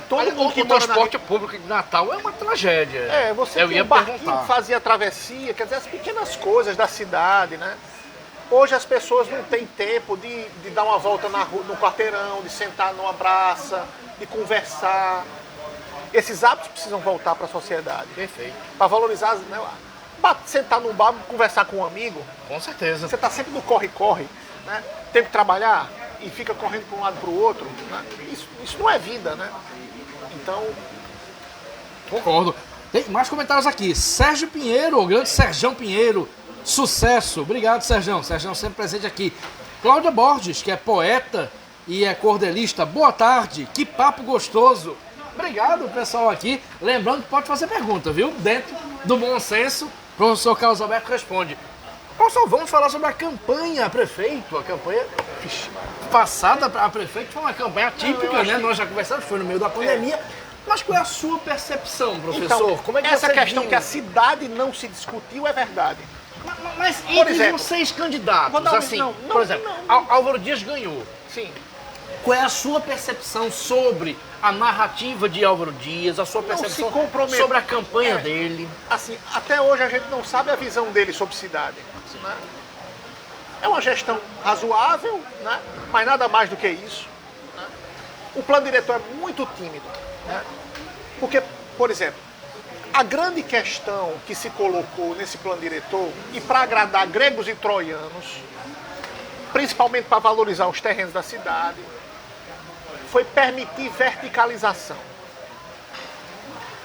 S2: Todo mundo que
S1: o
S2: mora
S1: transporte público de Natal é uma tragédia.
S2: você
S1: Eu
S2: tinha
S1: ia
S2: um barquinho
S1: perguntar.
S2: que fazia a travessia, quer dizer, as pequenas coisas da cidade, né? Hoje as pessoas não têm tempo de dar uma volta no quarteirão, de sentar numa praça, de conversar. Esses hábitos precisam voltar para a sociedade.
S1: Perfeito.
S2: Para valorizar, né? Sentar num bar, conversar com um amigo.
S1: Com certeza.
S2: Você está sempre no corre-corre, né? Tem que trabalhar e fica correndo para um lado para o outro. Né? Isso não é vida, né? Então...
S1: Concordo. Tem mais comentários aqui. Sérgio Pinheiro, o grande Serjão Pinheiro. Sucesso. Obrigado, Serjão. Serjão sempre presente aqui. Cláudia Borges, que é poeta e é cordelista. Boa tarde. Que papo gostoso. Obrigado, pessoal aqui. Lembrando que pode fazer pergunta, viu? Dentro do bom senso, o professor Carlos Alberto responde. Professor, vamos falar sobre a campanha a prefeito. A campanha passada a prefeito foi uma campanha atípica, né? Nós já conversamos, foi no meio da pandemia. Mas qual é a sua percepção, professor?
S2: Então,
S1: como é que
S2: essa
S1: você
S2: questão
S1: viu?
S2: que a cidade não se discutiu é verdade.
S1: Mas
S2: Por
S1: entre
S2: exemplo,
S1: vocês candidatos,
S2: vou dar um-
S1: assim,
S2: não,
S1: por exemplo, Álvaro Dias ganhou.
S2: Sim.
S1: Qual é a sua percepção sobre a narrativa de Álvaro Dias, a sua
S2: se
S1: percepção
S2: comprometer.
S1: sobre a campanha dele?
S2: Assim, até hoje a gente não sabe a visão dele sobre cidade. Né? É uma gestão razoável, né? Mas nada mais do que isso. Né? O plano diretor é muito tímido. Né? Porque, por exemplo, a grande questão que se colocou nesse plano diretor, e para agradar gregos e troianos, principalmente para valorizar os terrenos da cidade, foi permitir verticalização.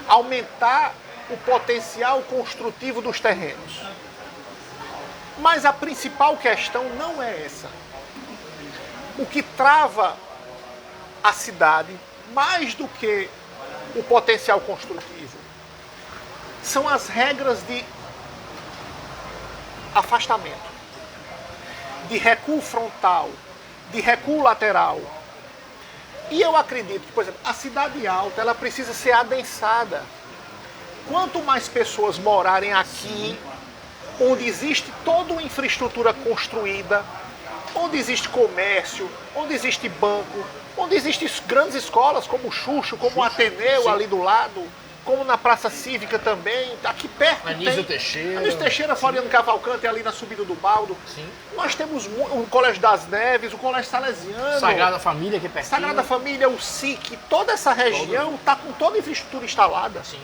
S2: Aumentar o potencial construtivo dos terrenos. Mas a principal questão não é essa. O que trava a cidade, mais do que o potencial construtivo, são as regras de afastamento, de recuo frontal, de recuo lateral. E eu acredito que, por exemplo, a cidade alta, ela precisa ser adensada. Quanto mais pessoas morarem aqui, onde existe toda uma infraestrutura construída, onde existe comércio, onde existe banco, onde existem grandes escolas como o Xuxo, como o Ateneu, sim, ali do lado, como na Praça Cívica também, aqui perto
S1: Anísio
S2: tem...
S1: Teixeira.
S2: Anísio Teixeira, Floriano Cavalcante, ali na subida do Baldo.
S1: Sim.
S2: Nós temos o Colégio das Neves, o Colégio Salesiano.
S1: Sagrada Família, que é pertinho.
S2: Sagrada Família, o SIC, toda essa região está com toda a infraestrutura instalada.
S1: Sim.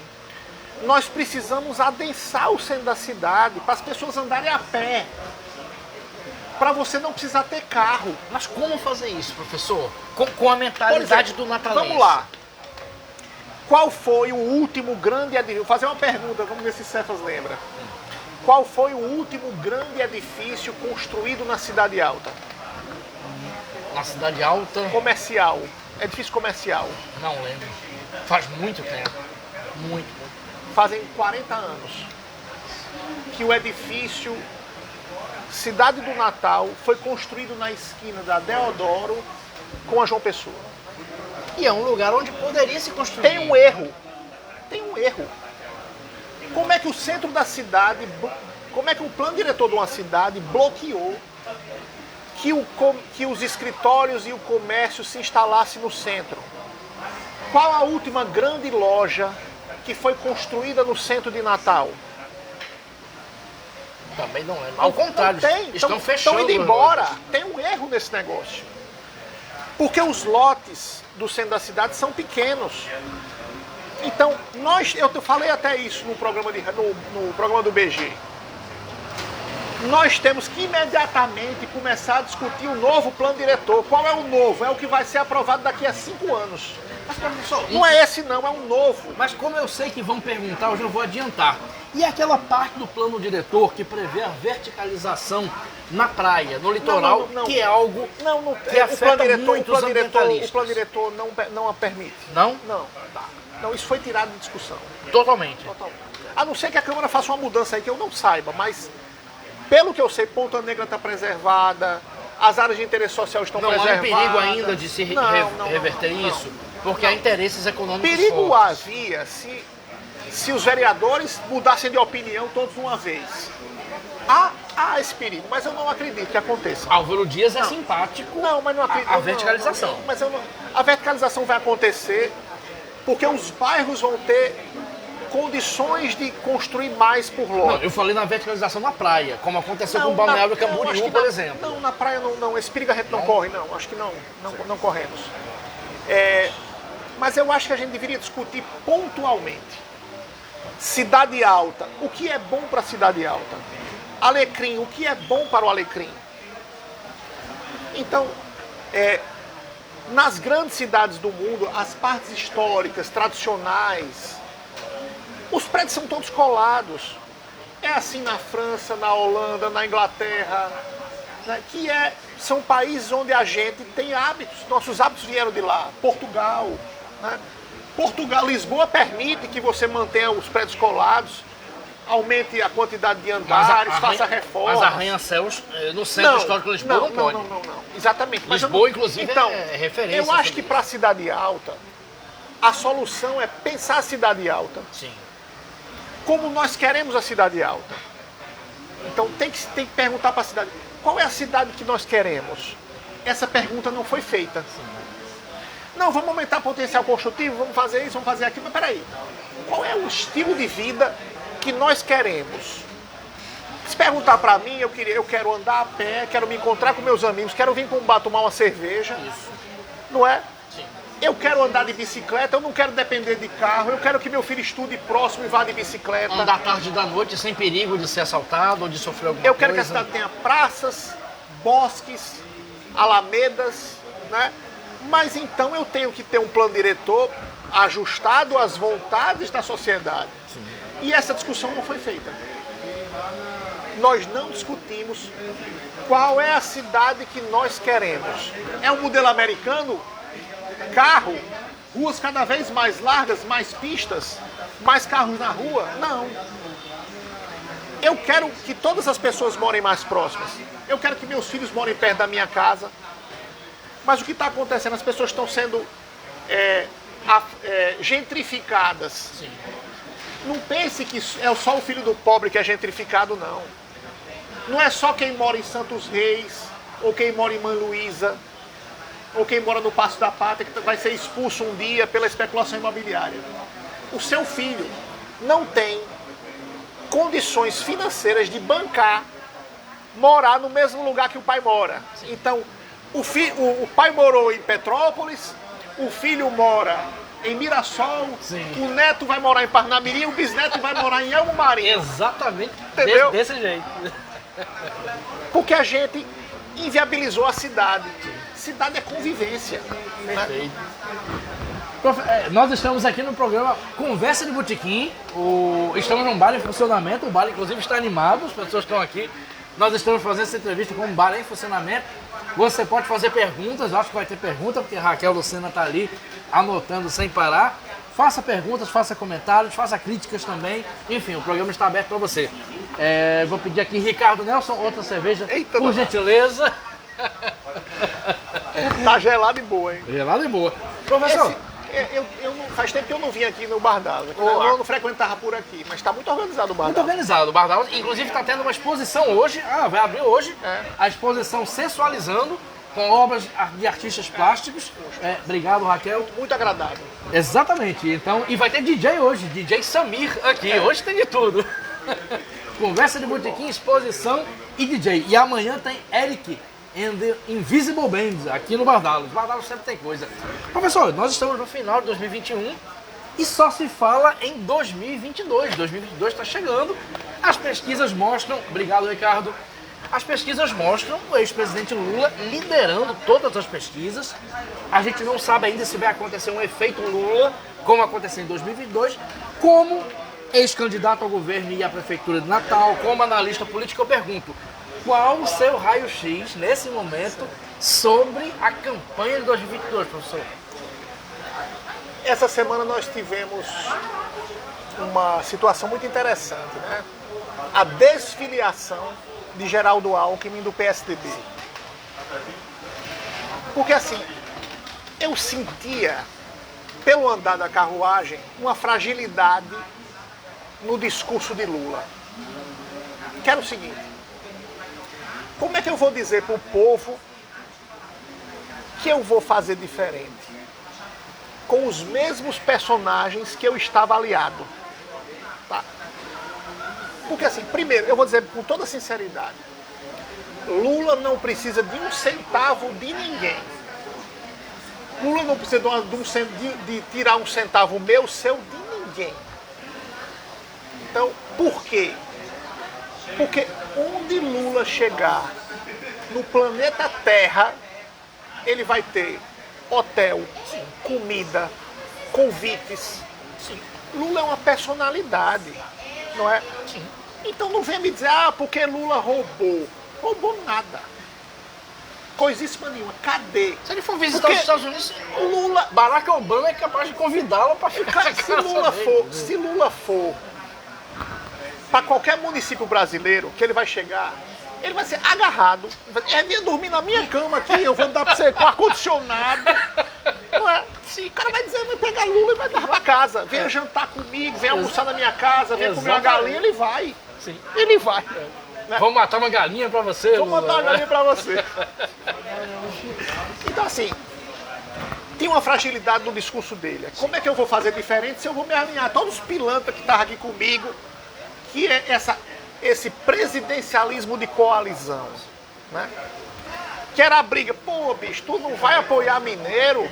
S2: Nós precisamos adensar o centro da cidade para as pessoas andarem a pé. Para você não precisar ter carro.
S1: Mas como fazer isso, professor? Com a mentalidade
S2: exemplo,
S1: do natalense.
S2: Vamos lá. Qual foi o último grande edifício? Vou fazer uma pergunta, vamos ver se Cefas lembra. Qual foi o último grande edifício construído na Cidade Alta?
S1: Na Cidade Alta?
S2: Comercial. Edifício comercial.
S1: Não lembro. Faz muito tempo. Muito.
S2: Fazem 40 anos que o edifício Cidade do Natal foi construído na esquina da Deodoro com a João Pessoa.
S1: E é um lugar onde poderia se construir.
S2: Tem um erro. Como é que o centro da cidade, como é que o plano diretor de uma cidade bloqueou que os escritórios e o comércio se instalassem no centro? Qual a última grande loja que foi construída no centro de Natal?
S1: Também não lembro. Ao contrário, estão fechando.
S2: Estão indo embora. Tem um erro nesse negócio. Porque os lotes do centro da cidade são pequenos. Então, eu falei até isso no programa do BG. Nós temos que imediatamente começar a discutir o novo plano diretor. Qual é o novo? É o que vai ser aprovado daqui a 5 anos.
S1: Mas, professor,
S2: não é esse não, é um novo.
S1: Mas como eu sei que vão perguntar, eu já vou adiantar. E aquela parte do plano diretor que prevê a verticalização na praia, no litoral,
S2: não.
S1: que é algo que afeta muito os ambientalistas.
S2: O plano diretor não a permite.
S1: Não?
S2: Não.
S1: Tá.
S2: Não, isso foi tirado de discussão.
S1: Totalmente.
S2: A não ser que a Câmara faça uma mudança aí que eu não saiba, mas pelo que eu sei, Ponta Negra está preservada, as áreas de interesse social estão preservadas.
S1: Não há um perigo ainda de se reverter isso? Porque há interesses econômicos
S2: perigo
S1: fortes.
S2: Havia se os vereadores mudassem de opinião todos de uma vez. Há esse perigo, mas eu não acredito que aconteça.
S1: Álvaro Dias é simpático.
S2: Não, mas não acredito.
S1: A verticalização.
S2: A verticalização vai acontecer porque os bairros vão ter condições de construir mais por lote.
S1: Não, eu falei na verticalização na praia, como aconteceu com o Balneário Camboriú, por exemplo.
S2: Não, na praia não, esse perigo a gente não corre, não. Acho que não corremos. Mas eu acho que a gente deveria discutir pontualmente. Cidade Alta, o que é bom para a Cidade Alta? Alecrim, o que é bom para o Alecrim? Então, nas grandes cidades do mundo, as partes históricas, tradicionais, os prédios são todos colados. É assim na França, na Holanda, na Inglaterra, né, são países onde a gente tem hábitos, nossos hábitos vieram de lá. Portugal, né? Lisboa permite que você mantenha os prédios colados, aumente a quantidade de andares, faça reformas.
S1: Mas arranha-céus no centro histórico de Lisboa não pode.
S2: Não. Exatamente.
S1: Lisboa, inclusive, é referência.
S2: Eu acho que para a Cidade Alta, a solução é pensar a Cidade Alta.
S1: Sim.
S2: Como nós queremos a Cidade Alta. Então tem que perguntar para a cidade, qual é a cidade que nós queremos? Essa pergunta não foi feita. Sim. Não, vamos aumentar o potencial construtivo, vamos fazer isso, vamos fazer aquilo, mas peraí. Qual é o estilo de vida que nós queremos? Se perguntar para mim, eu quero andar a pé, quero me encontrar com meus amigos, quero vir para um bar tomar uma cerveja.
S1: Isso.
S2: Não é?
S1: Sim.
S2: Eu quero andar de bicicleta, eu não quero depender de carro, eu quero que meu filho estude próximo e vá de bicicleta.
S1: Andar tarde da noite sem perigo de ser assaltado ou de sofrer alguma coisa.
S2: Eu quero que a cidade tenha praças, bosques, alamedas, né? Mas então eu tenho que ter um plano diretor ajustado às vontades da sociedade. Sim. E essa discussão não foi feita. Nós não discutimos qual é a cidade que nós queremos. É um modelo americano? Carro, ruas cada vez mais largas, mais pistas, mais carros na rua? Não. Eu quero que todas as pessoas morem mais próximas. Eu quero que meus filhos morem perto da minha casa. Mas o que está acontecendo? As pessoas estão sendo gentrificadas. Sim. Não pense que é só o filho do pobre que é gentrificado, não. Não é só quem mora em Santos Reis, ou quem mora em Mãe Luísa, ou quem mora no Paço da Pátria, que vai ser expulso um dia pela especulação imobiliária. O seu filho não tem condições financeiras de bancar morar no mesmo lugar que o pai mora. Então, o pai morou em Petrópolis, o filho mora em Mirassol, sim, o neto vai morar em Parnamirim, o bisneto vai morar em Elmo Marinho.
S1: Exatamente.
S2: Entendeu?
S1: Desse jeito.
S2: Porque a gente inviabilizou a cidade. Cidade é convivência.
S1: Perfeito. Né? Nós estamos aqui no programa Conversa de Botequim. Estamos num bar em funcionamento. O bar, inclusive, está animado. As pessoas estão aqui. Nós estamos fazendo essa entrevista com um bar em funcionamento. Você pode fazer perguntas. Eu acho que vai ter pergunta, porque a Raquel Lucena está ali anotando sem parar. Faça perguntas, faça comentários, faça críticas também. Enfim, o programa está aberto para você. Vou pedir aqui, Ricardo Nelson, outra cerveja,
S2: eita,
S1: por gentileza.
S2: Tá gelado e boa, hein?
S1: Gelado e boa. Professor,
S2: faz tempo que eu não vim aqui no Bar Dallas. Eu não frequentava por aqui, mas está muito organizado o Bar Dallas.
S1: Muito organizado o Bar Dallas. Inclusive está tendo uma exposição hoje, vai abrir hoje, a exposição Sensualizando, com obras de artistas plásticos. Obrigado, Raquel.
S2: Muito agradável.
S1: Exatamente. Então, e vai ter DJ hoje, DJ Samir aqui. Hoje tem de tudo. Conversa de botequim, exposição e DJ. E amanhã tem Eric and the Invisible Band aqui no Bar Dallas. Bar Dallas sempre tem coisa. Professor, nós estamos no final de 2021 e só se fala em 2022. 2022 está chegando. As pesquisas mostram... Obrigado, Ricardo. As pesquisas mostram o ex-presidente Lula liderando todas as pesquisas. A gente não sabe ainda se vai acontecer um efeito Lula, como aconteceu em 2022, como ex-candidato ao governo e à prefeitura de Natal, como analista político, eu pergunto, qual o seu raio-x nesse momento sobre a campanha de 2022, professor?
S2: Essa semana nós tivemos uma situação muito interessante, né? A desfiliação de Geraldo Alckmin do PSDB. Porque assim, eu sentia, pelo andar da carruagem, uma fragilidade no discurso de Lula. Que era o seguinte, como é que eu vou dizer para o povo que eu vou fazer diferente? Com os mesmos personagens que eu estava aliado. Tá? Porque assim, primeiro, eu vou dizer com toda sinceridade, Lula não precisa de um centavo de ninguém. Lula não precisa de tirar um centavo meu, seu, de ninguém. Então, por quê? Porque onde Lula chegar no planeta Terra, ele vai ter hotel, comida, convites. Lula é uma personalidade, não é? Então não vem me dizer, porque Lula roubou. Roubou nada. Coisíssima nenhuma. Cadê?
S1: Se ele for visitar os Estados Unidos, Lula, Barack Obama é capaz de convidá-lo para ficar na casa
S2: se Lula for para qualquer município brasileiro que ele vai chegar, ele vai ser agarrado. Venha dormir na minha cama aqui, eu vou dar para você com ar-condicionado. Não é? Sim, o cara vai dizer, vai pegar Lula e vai dar para casa. Venha jantar comigo, venha almoçar na minha casa, venha comer uma galinha, ele vai.
S1: Sim.
S2: Ele vai.
S1: Né? Vamos matar uma galinha para você,
S2: Vamos matar uma galinha para você. Então assim, tem uma fragilidade no discurso dele. Como é que eu vou fazer diferente se eu vou me alinhar? Todos os pilantras que estavam aqui comigo, que é esse presidencialismo de coalizão, né? Que era a briga, pô, bicho, tu não vai apoiar Mineiro,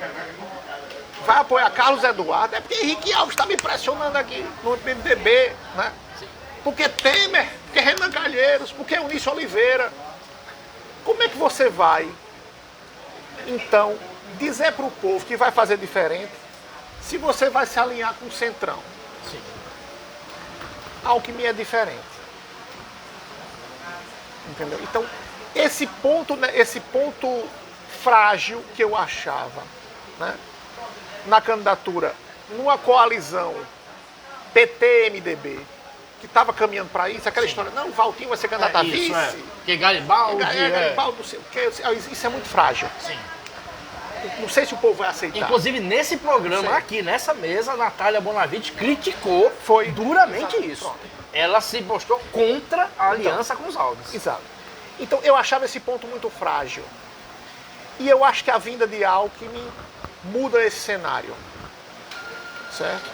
S2: vai apoiar Carlos Eduardo, é porque Henrique Alves está me pressionando aqui no PMDB, né? Porque Temer, porque Renan Calheiros, porque Eunício Oliveira. Como é que você vai, então, dizer para o povo que vai fazer diferente se você vai se alinhar com o Centrão.
S1: Sim.
S2: Alckmin é diferente. Entendeu? Então, esse ponto frágil que eu achava, né, na candidatura, numa coalizão PT-MDB, que estava caminhando para isso, aquela história, não, o Valtinho vai ser candidato a vice.
S1: Que Garibaldi.
S2: Garibaldi, não sei o quê. Isso é muito frágil.
S1: Sim.
S2: Não sei se o povo vai aceitar.
S1: Inclusive, nesse programa aqui, nessa mesa, a Natália Bonavide criticou duramente isso.
S2: Pronto.
S1: Ela se postou contra a aliança com os Alves.
S2: Exato. Então, eu achava esse ponto muito frágil. E eu acho que a vinda de Alckmin muda esse cenário. Certo?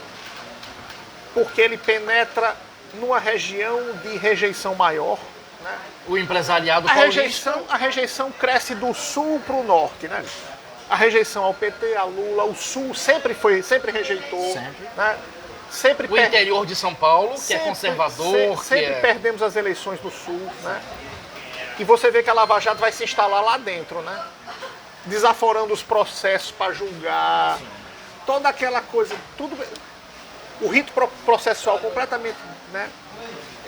S2: Porque ele penetra numa região de rejeição maior. Né?
S1: O empresariado paulista.
S2: A rejeição cresce do sul para o norte. Né? A rejeição ao PT, a Lula, o sul sempre rejeitou.
S1: Sempre.
S2: Né? Sempre
S1: o interior de São Paulo, que é conservador.
S2: Sempre perdemos as eleições do sul. Né? E você vê que a Lava Jato vai se instalar lá dentro, né? Desaforando os processos para julgar. Sim. Toda aquela coisa, tudo. O rito processual completamente, né,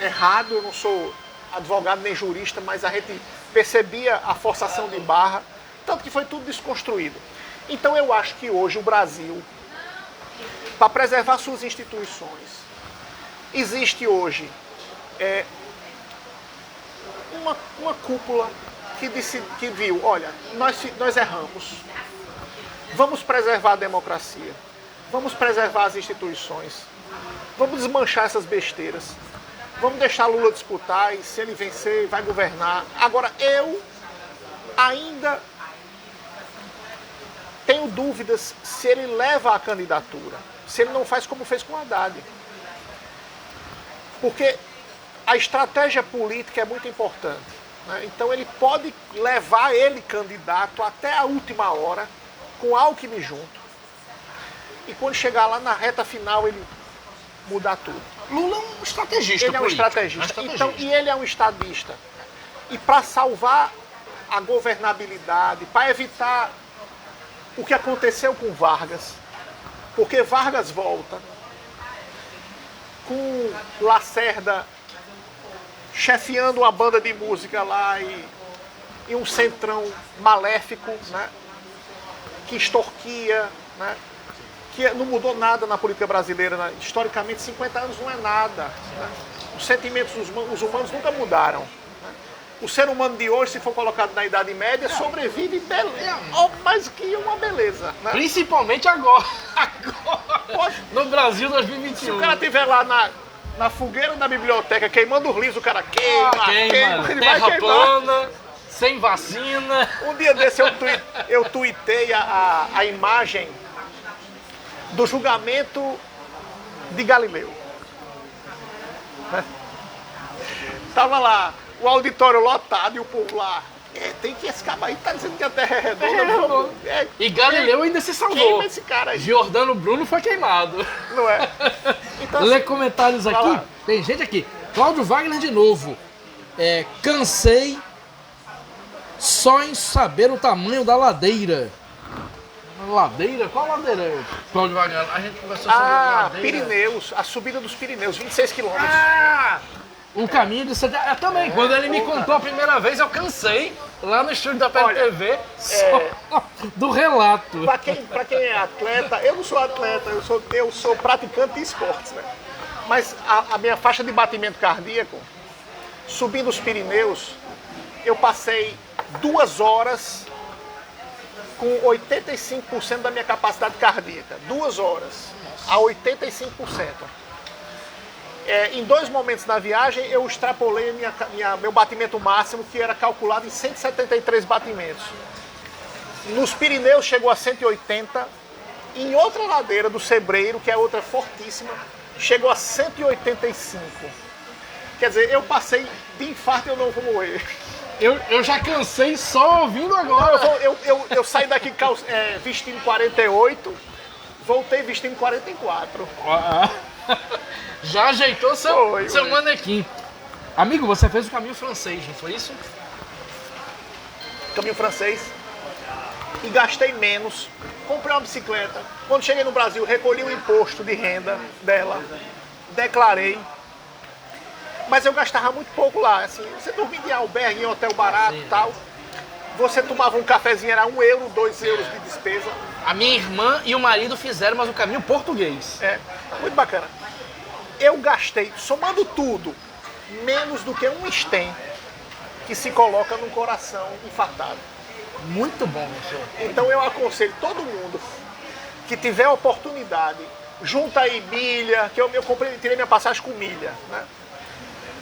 S2: errado. Eu não sou advogado nem jurista, mas a gente percebia a forçação de barra, tanto que foi tudo desconstruído. Então eu acho que hoje o Brasil, para preservar suas instituições, existe hoje uma cúpula que viu, olha, nós erramos, vamos preservar a democracia, vamos preservar as instituições, vamos desmanchar essas besteiras, vamos deixar Lula disputar e se ele vencer vai governar. Agora eu ainda tenho dúvidas se ele leva a candidatura, se ele não faz como fez com o Haddad. Porque a estratégia política é muito importante. Né? Então ele pode levar ele candidato até a última hora, com Alckmin junto. E quando chegar lá na reta final, ele mudar tudo.
S1: Lula é um estrategista
S2: Ele é um estrategista. Então, e ele é um estadista. E para salvar a governabilidade, para evitar o que aconteceu com Vargas, porque Vargas volta com Lacerda chefiando uma banda de música lá e um centrão maléfico, né, que extorquia, né, que não mudou nada na política brasileira. Né? Historicamente, 50 anos não é nada. Né? Os sentimentos os humanos nunca mudaram. Né? O ser humano de hoje, se for colocado na Idade Média, sobrevive mais que uma beleza. Né?
S1: Principalmente agora. No Brasil 2021.
S2: Se o cara estiver lá na fogueira da biblioteca queimando os livros, o cara queima, ele vai
S1: terra
S2: queimar.
S1: plana, sem vacina.
S2: Um dia desse eu tuitei a imagem do julgamento de Galileu. Tava lá o auditório lotado e o povo lá. Tem que esse cara aí tá dizendo que a Terra é redonda.
S1: E Galileu ainda se salvou.
S2: Queima esse cara aí.
S1: Giordano Bruno foi queimado.
S2: Não é? Então,
S1: Lê comentários aqui. Tem gente aqui. Cláudio Wagner de novo. Cansei só em saber o tamanho da ladeira. Ladeira? Qual ladeira, Cláudio Wagner? A gente conversou sobre ladeira.
S2: Pirineus, a subida dos Pirineus, 26 quilômetros.
S1: O caminho de Santiago. Também, quando ele me contou a primeira vez, eu cansei lá no estúdio da PLTV só do relato.
S2: Pra quem é atleta, eu não sou atleta, eu sou praticante de esportes, né? Mas a minha faixa de batimento cardíaco, subindo os Pirineus, eu passei 2 horas com 85% da minha capacidade cardíaca. 2 horas a 85%. Em 2 momentos na viagem, eu extrapolei meu batimento máximo, que era calculado em 173 batimentos. Nos Pirineus chegou a 180. Em outra ladeira do Sebreiro, que é outra fortíssima, chegou a 185. Quer dizer, eu passei de infarto e eu não vou morrer.
S1: Eu já cansei só ouvindo agora.
S2: Eu saí daqui vestindo 48, voltei vestindo 44.
S1: Já ajeitou seu manequim. Amigo, você fez o caminho francês, não foi isso?
S2: Caminho francês. E gastei menos comprei uma bicicleta. Quando cheguei no Brasil, recolhi o imposto de renda dela, declarei. Mas eu gastava muito pouco lá. Assim, você dormia em albergue, em hotel barato e tal. Você tomava um cafezinho, era 1 euro, 2 euros de despesa.
S1: A minha irmã e o marido fizeram, mas o caminho português.
S2: É, muito bacana. Eu gastei, somando tudo, menos do que um stem que se coloca num coração infartado.
S1: Muito bom, senhor.
S2: Então eu aconselho todo mundo que tiver a oportunidade, junta aí milha, que eu comprei, tirei minha passagem com milha, né?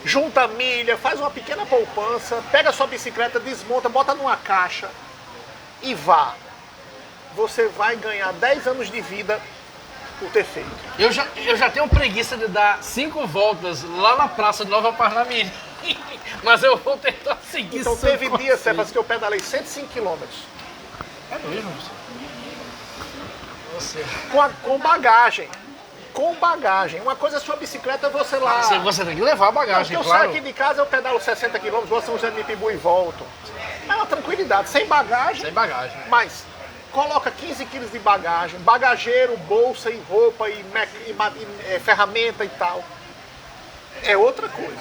S2: Junta milha, faz uma pequena poupança, pega sua bicicleta, desmonta, bota numa caixa e vá. Você vai ganhar 10 anos de vida por ter feito.
S1: Eu já tenho preguiça de dar 5 voltas lá na praça de Nova Parnamirim. Mas eu vou tentar seguir.
S2: Então teve dias, Cefas, que eu pedalei 105 km.
S1: É mesmo? Você.
S2: Com bagagem. Com bagagem. Uma coisa é sua bicicleta, você lá...
S1: Você tem que levar a bagagem,
S2: eu
S1: claro.
S2: saio aqui de casa, eu pedalo 60 km, vou a São José de Mipibu e volto. É uma tranquilidade, sem bagagem.
S1: Sem bagagem.
S2: Mas coloca 15 quilos de bagagem, bagageiro, bolsa e roupa e ferramenta e tal. É outra coisa.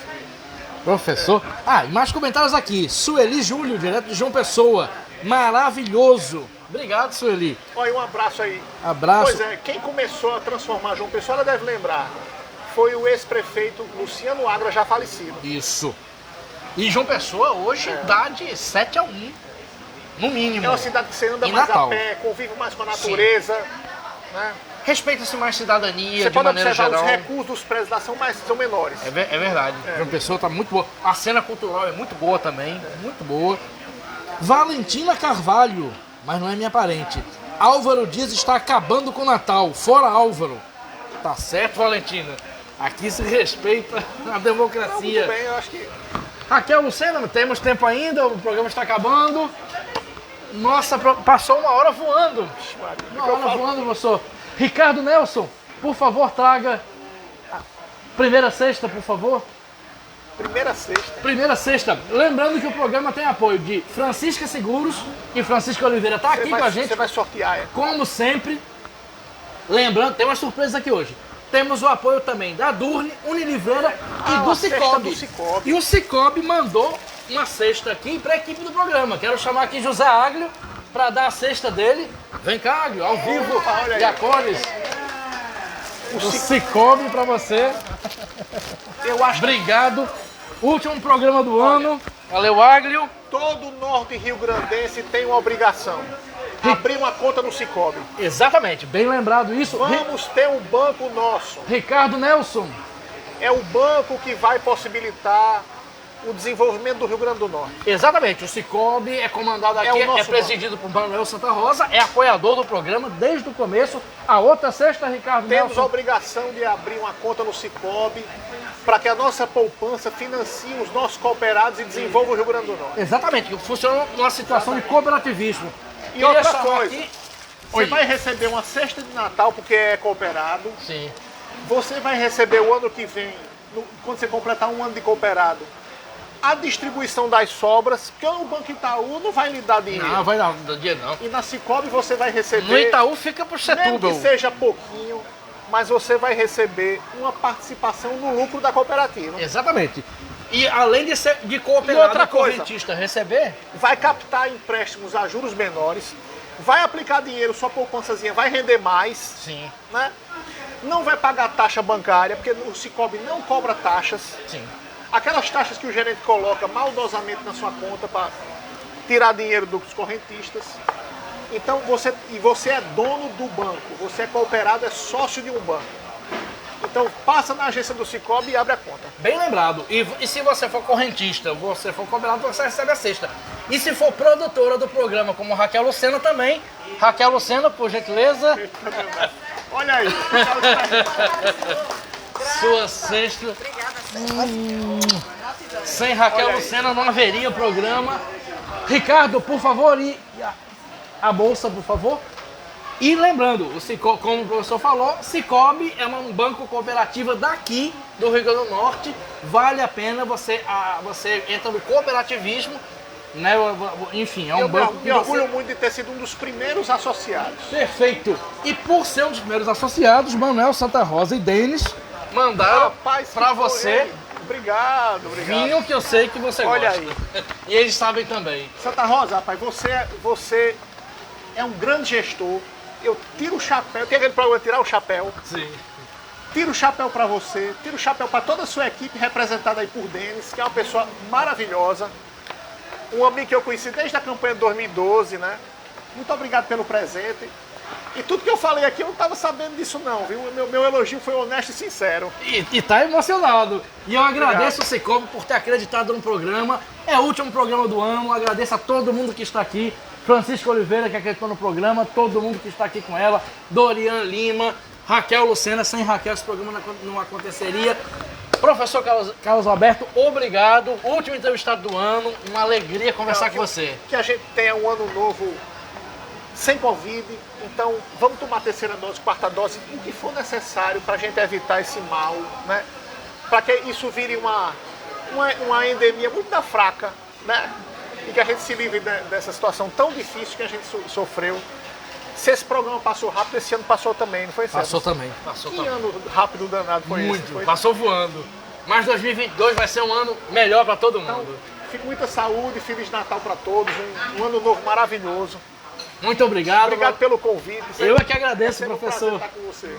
S1: Professor. E mais comentários aqui. Sueli Júlio, direto de João Pessoa. Maravilhoso. Obrigado, Sueli.
S2: Olha, um abraço aí.
S1: Abraço.
S2: Pois é, quem começou a transformar João Pessoa, ela deve lembrar, foi o ex-prefeito Luciano Agra, já falecido.
S1: Isso. E João Pessoa hoje dá de 7-1, no mínimo.
S2: É uma cidade que você anda
S1: em
S2: mais
S1: Natal.
S2: a pé, convive mais com a natureza. Né?
S1: Respeita-se mais cidadania,
S2: Você
S1: de
S2: pode
S1: maneira
S2: observar,
S1: geral.
S2: os recursos dos prédios lá são menores.
S1: É verdade. João Pessoa tá muito boa. A cena cultural é muito boa também. Muito boa. Valentina Carvalho, mas não é minha parente. Álvaro Dias está acabando com o Natal. Fora Álvaro. Tá certo, Valentina. Aqui se respeita a
S2: Não,
S1: democracia.
S2: muito bem, eu acho que...
S1: Raquel Lucena, temos tempo ainda, o programa está acabando. Nossa, passou 1 hora voando. Uma hora voando, professor. Ricardo Nelson, por favor, traga a primeira cesta, por favor. Primeira cesta. Lembrando que o programa tem apoio de Francisca Seguros e Francisca Oliveira está aqui com a gente.
S2: Você vai sortear, é?
S1: Como sempre. Lembrando, tem uma surpresa aqui hoje. Temos o apoio também da Durne, Uniliveira e do
S2: a cesta
S1: Cicobi.
S2: do Cicobi.
S1: E o Cicobi mandou uma cesta aqui para a equipe do programa. Quero chamar aqui José Aglio para dar a cesta dele. Vem cá, Aglio, ao vivo,
S2: olha aí.
S1: de Acordes. O Cicobi para você.
S2: Eu acho que
S1: Obrigado. Último programa do ano. Valeu, Aglio.
S2: todo norte rio-grandense tem uma obrigação. Abrir uma conta no Cicobi.
S1: Exatamente, bem lembrado isso.
S2: Vamos ter um banco nosso.
S1: Ricardo Nelson.
S2: É o banco que vai possibilitar o desenvolvimento do Rio Grande do Norte.
S1: Exatamente, o Cicobi é comandado aqui,
S2: o nosso
S1: é presidido por Manuel Santa Rosa, é apoiador do programa desde o começo. A outra sexta, Ricardo
S2: Temos a
S1: Nelson.
S2: obrigação de abrir uma conta no Cicobi para que a nossa poupança financie os nossos cooperados e desenvolva o Rio Grande do Norte.
S1: Exatamente, que funciona numa situação de cooperativismo.
S2: E outra
S1: Queria chamar
S2: coisa,
S1: aqui-
S2: você
S1: Oi.
S2: vai receber uma cesta de Natal porque é cooperado.
S1: Sim.
S2: Você vai receber o ano que vem, quando você completar 1 ano de cooperado, a distribuição das sobras, porque o Banco Itaú não vai lhe dar dinheiro.
S1: Não, vai não, dia não.
S2: E na Cicobi você vai receber,
S1: No Itaú fica pro
S2: mesmo
S1: Setúbal.
S2: que seja pouquinho, mas você vai receber uma participação no lucro da cooperativa.
S1: Exatamente. E além de ser de
S2: E
S1: cooperado
S2: outra
S1: e
S2: coisa.
S1: correntista receber,
S2: Vai captar empréstimos a juros menores, vai aplicar dinheiro, sua poupançazinha vai render mais,
S1: sim,
S2: né? Não vai pagar taxa bancária, porque o Cicobi não cobra taxas.
S1: sim.
S2: Aquelas taxas que o gerente coloca maldosamente na sua conta para tirar dinheiro dos correntistas. Então você é dono do banco, você é cooperado, é sócio de um banco. Então passa na agência do Cicobi e abre a conta.
S1: Bem lembrado. E se você for correntista, você for cooperado, você recebe a cesta. E se for produtora do programa, como Raquel Lucena também, Raquel Lucena, por gentileza,
S2: Olha aí.
S1: sua cesta. Sem Raquel
S2: Olha aí.
S1: Lucena não haveria programa. Ricardo, por favor, e a bolsa, por favor. E lembrando, o Cicobi, como o professor falou, Cicobi é um banco cooperativo daqui do Rio Grande do Norte. Vale a pena, você entra no cooperativismo né? Enfim, é um
S2: Eu
S1: banco
S2: me
S1: que
S2: orgulho muito de ter sido um dos primeiros associados.
S1: Perfeito. E por ser um dos primeiros associados, Manuel Santa Rosa e Denis mandaram
S2: Rapaz,
S1: pra
S2: que foi,
S1: você
S2: hein? Obrigado.
S1: vinho que eu sei que você
S2: Olha
S1: gosta.
S2: aí.
S1: E eles sabem também.
S2: Santa Rosa, rapaz, você é um grande gestor. Eu tiro o chapéu, tem aquele programa tirar o chapéu.
S1: Sim.
S2: Tiro o chapéu para você, tiro o chapéu para toda a sua equipe representada aí por Denis, que é uma pessoa maravilhosa. Um amigo que eu conheci desde a campanha de 2012, né? Muito obrigado pelo presente. E tudo que eu falei aqui eu não estava sabendo disso não, viu? Meu elogio foi honesto e sincero.
S1: E tá emocionado. E eu agradeço o Cicobi por ter acreditado no programa. É o último programa do ano. Agradeço a todo mundo que está aqui. Francisco Oliveira, que acreditou no programa. Todo mundo que está aqui com ela. Dorian Lima, Raquel Lucena. Sem Raquel esse programa não aconteceria. Professor Carlos Alberto, obrigado. Último entrevistado do ano. Uma alegria conversar com você.
S2: Que a gente tenha um ano novo sem Covid. Então, vamos tomar a terceira dose, quarta dose, o que for necessário para a gente evitar esse mal, né? Para que isso vire uma endemia muito da fraca, né? E que a gente se livre dessa situação tão difícil que a gente sofreu. Se esse programa passou rápido, esse ano passou também, não foi, Sérgio?
S1: Passou também. Passou
S2: Que
S1: também.
S2: ano rápido danado foi
S1: Muito.
S2: esse? Foi?
S1: Passou voando. Mas 2022 vai ser um ano melhor para todo
S2: Então,
S1: mundo.
S2: fico muita saúde, Feliz Natal para todos, um ano novo maravilhoso.
S1: Muito obrigado.
S2: Obrigado pelo convite.
S1: Eu é que agradeço,
S2: Sempre um
S1: professor.
S2: prazer estar com você.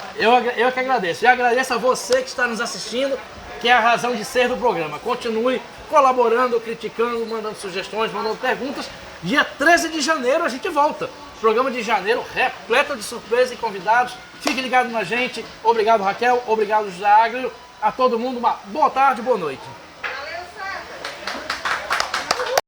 S1: Eu que agradeço. E agradeço a você que está nos assistindo, que é a razão de ser do programa. Continue colaborando, criticando, mandando sugestões, mandando perguntas. Dia 13 de janeiro a gente volta. Programa de janeiro repleto de surpresas e convidados. Fique ligado na gente. Obrigado, Raquel. Obrigado, José Águio. A todo mundo uma boa tarde, boa noite.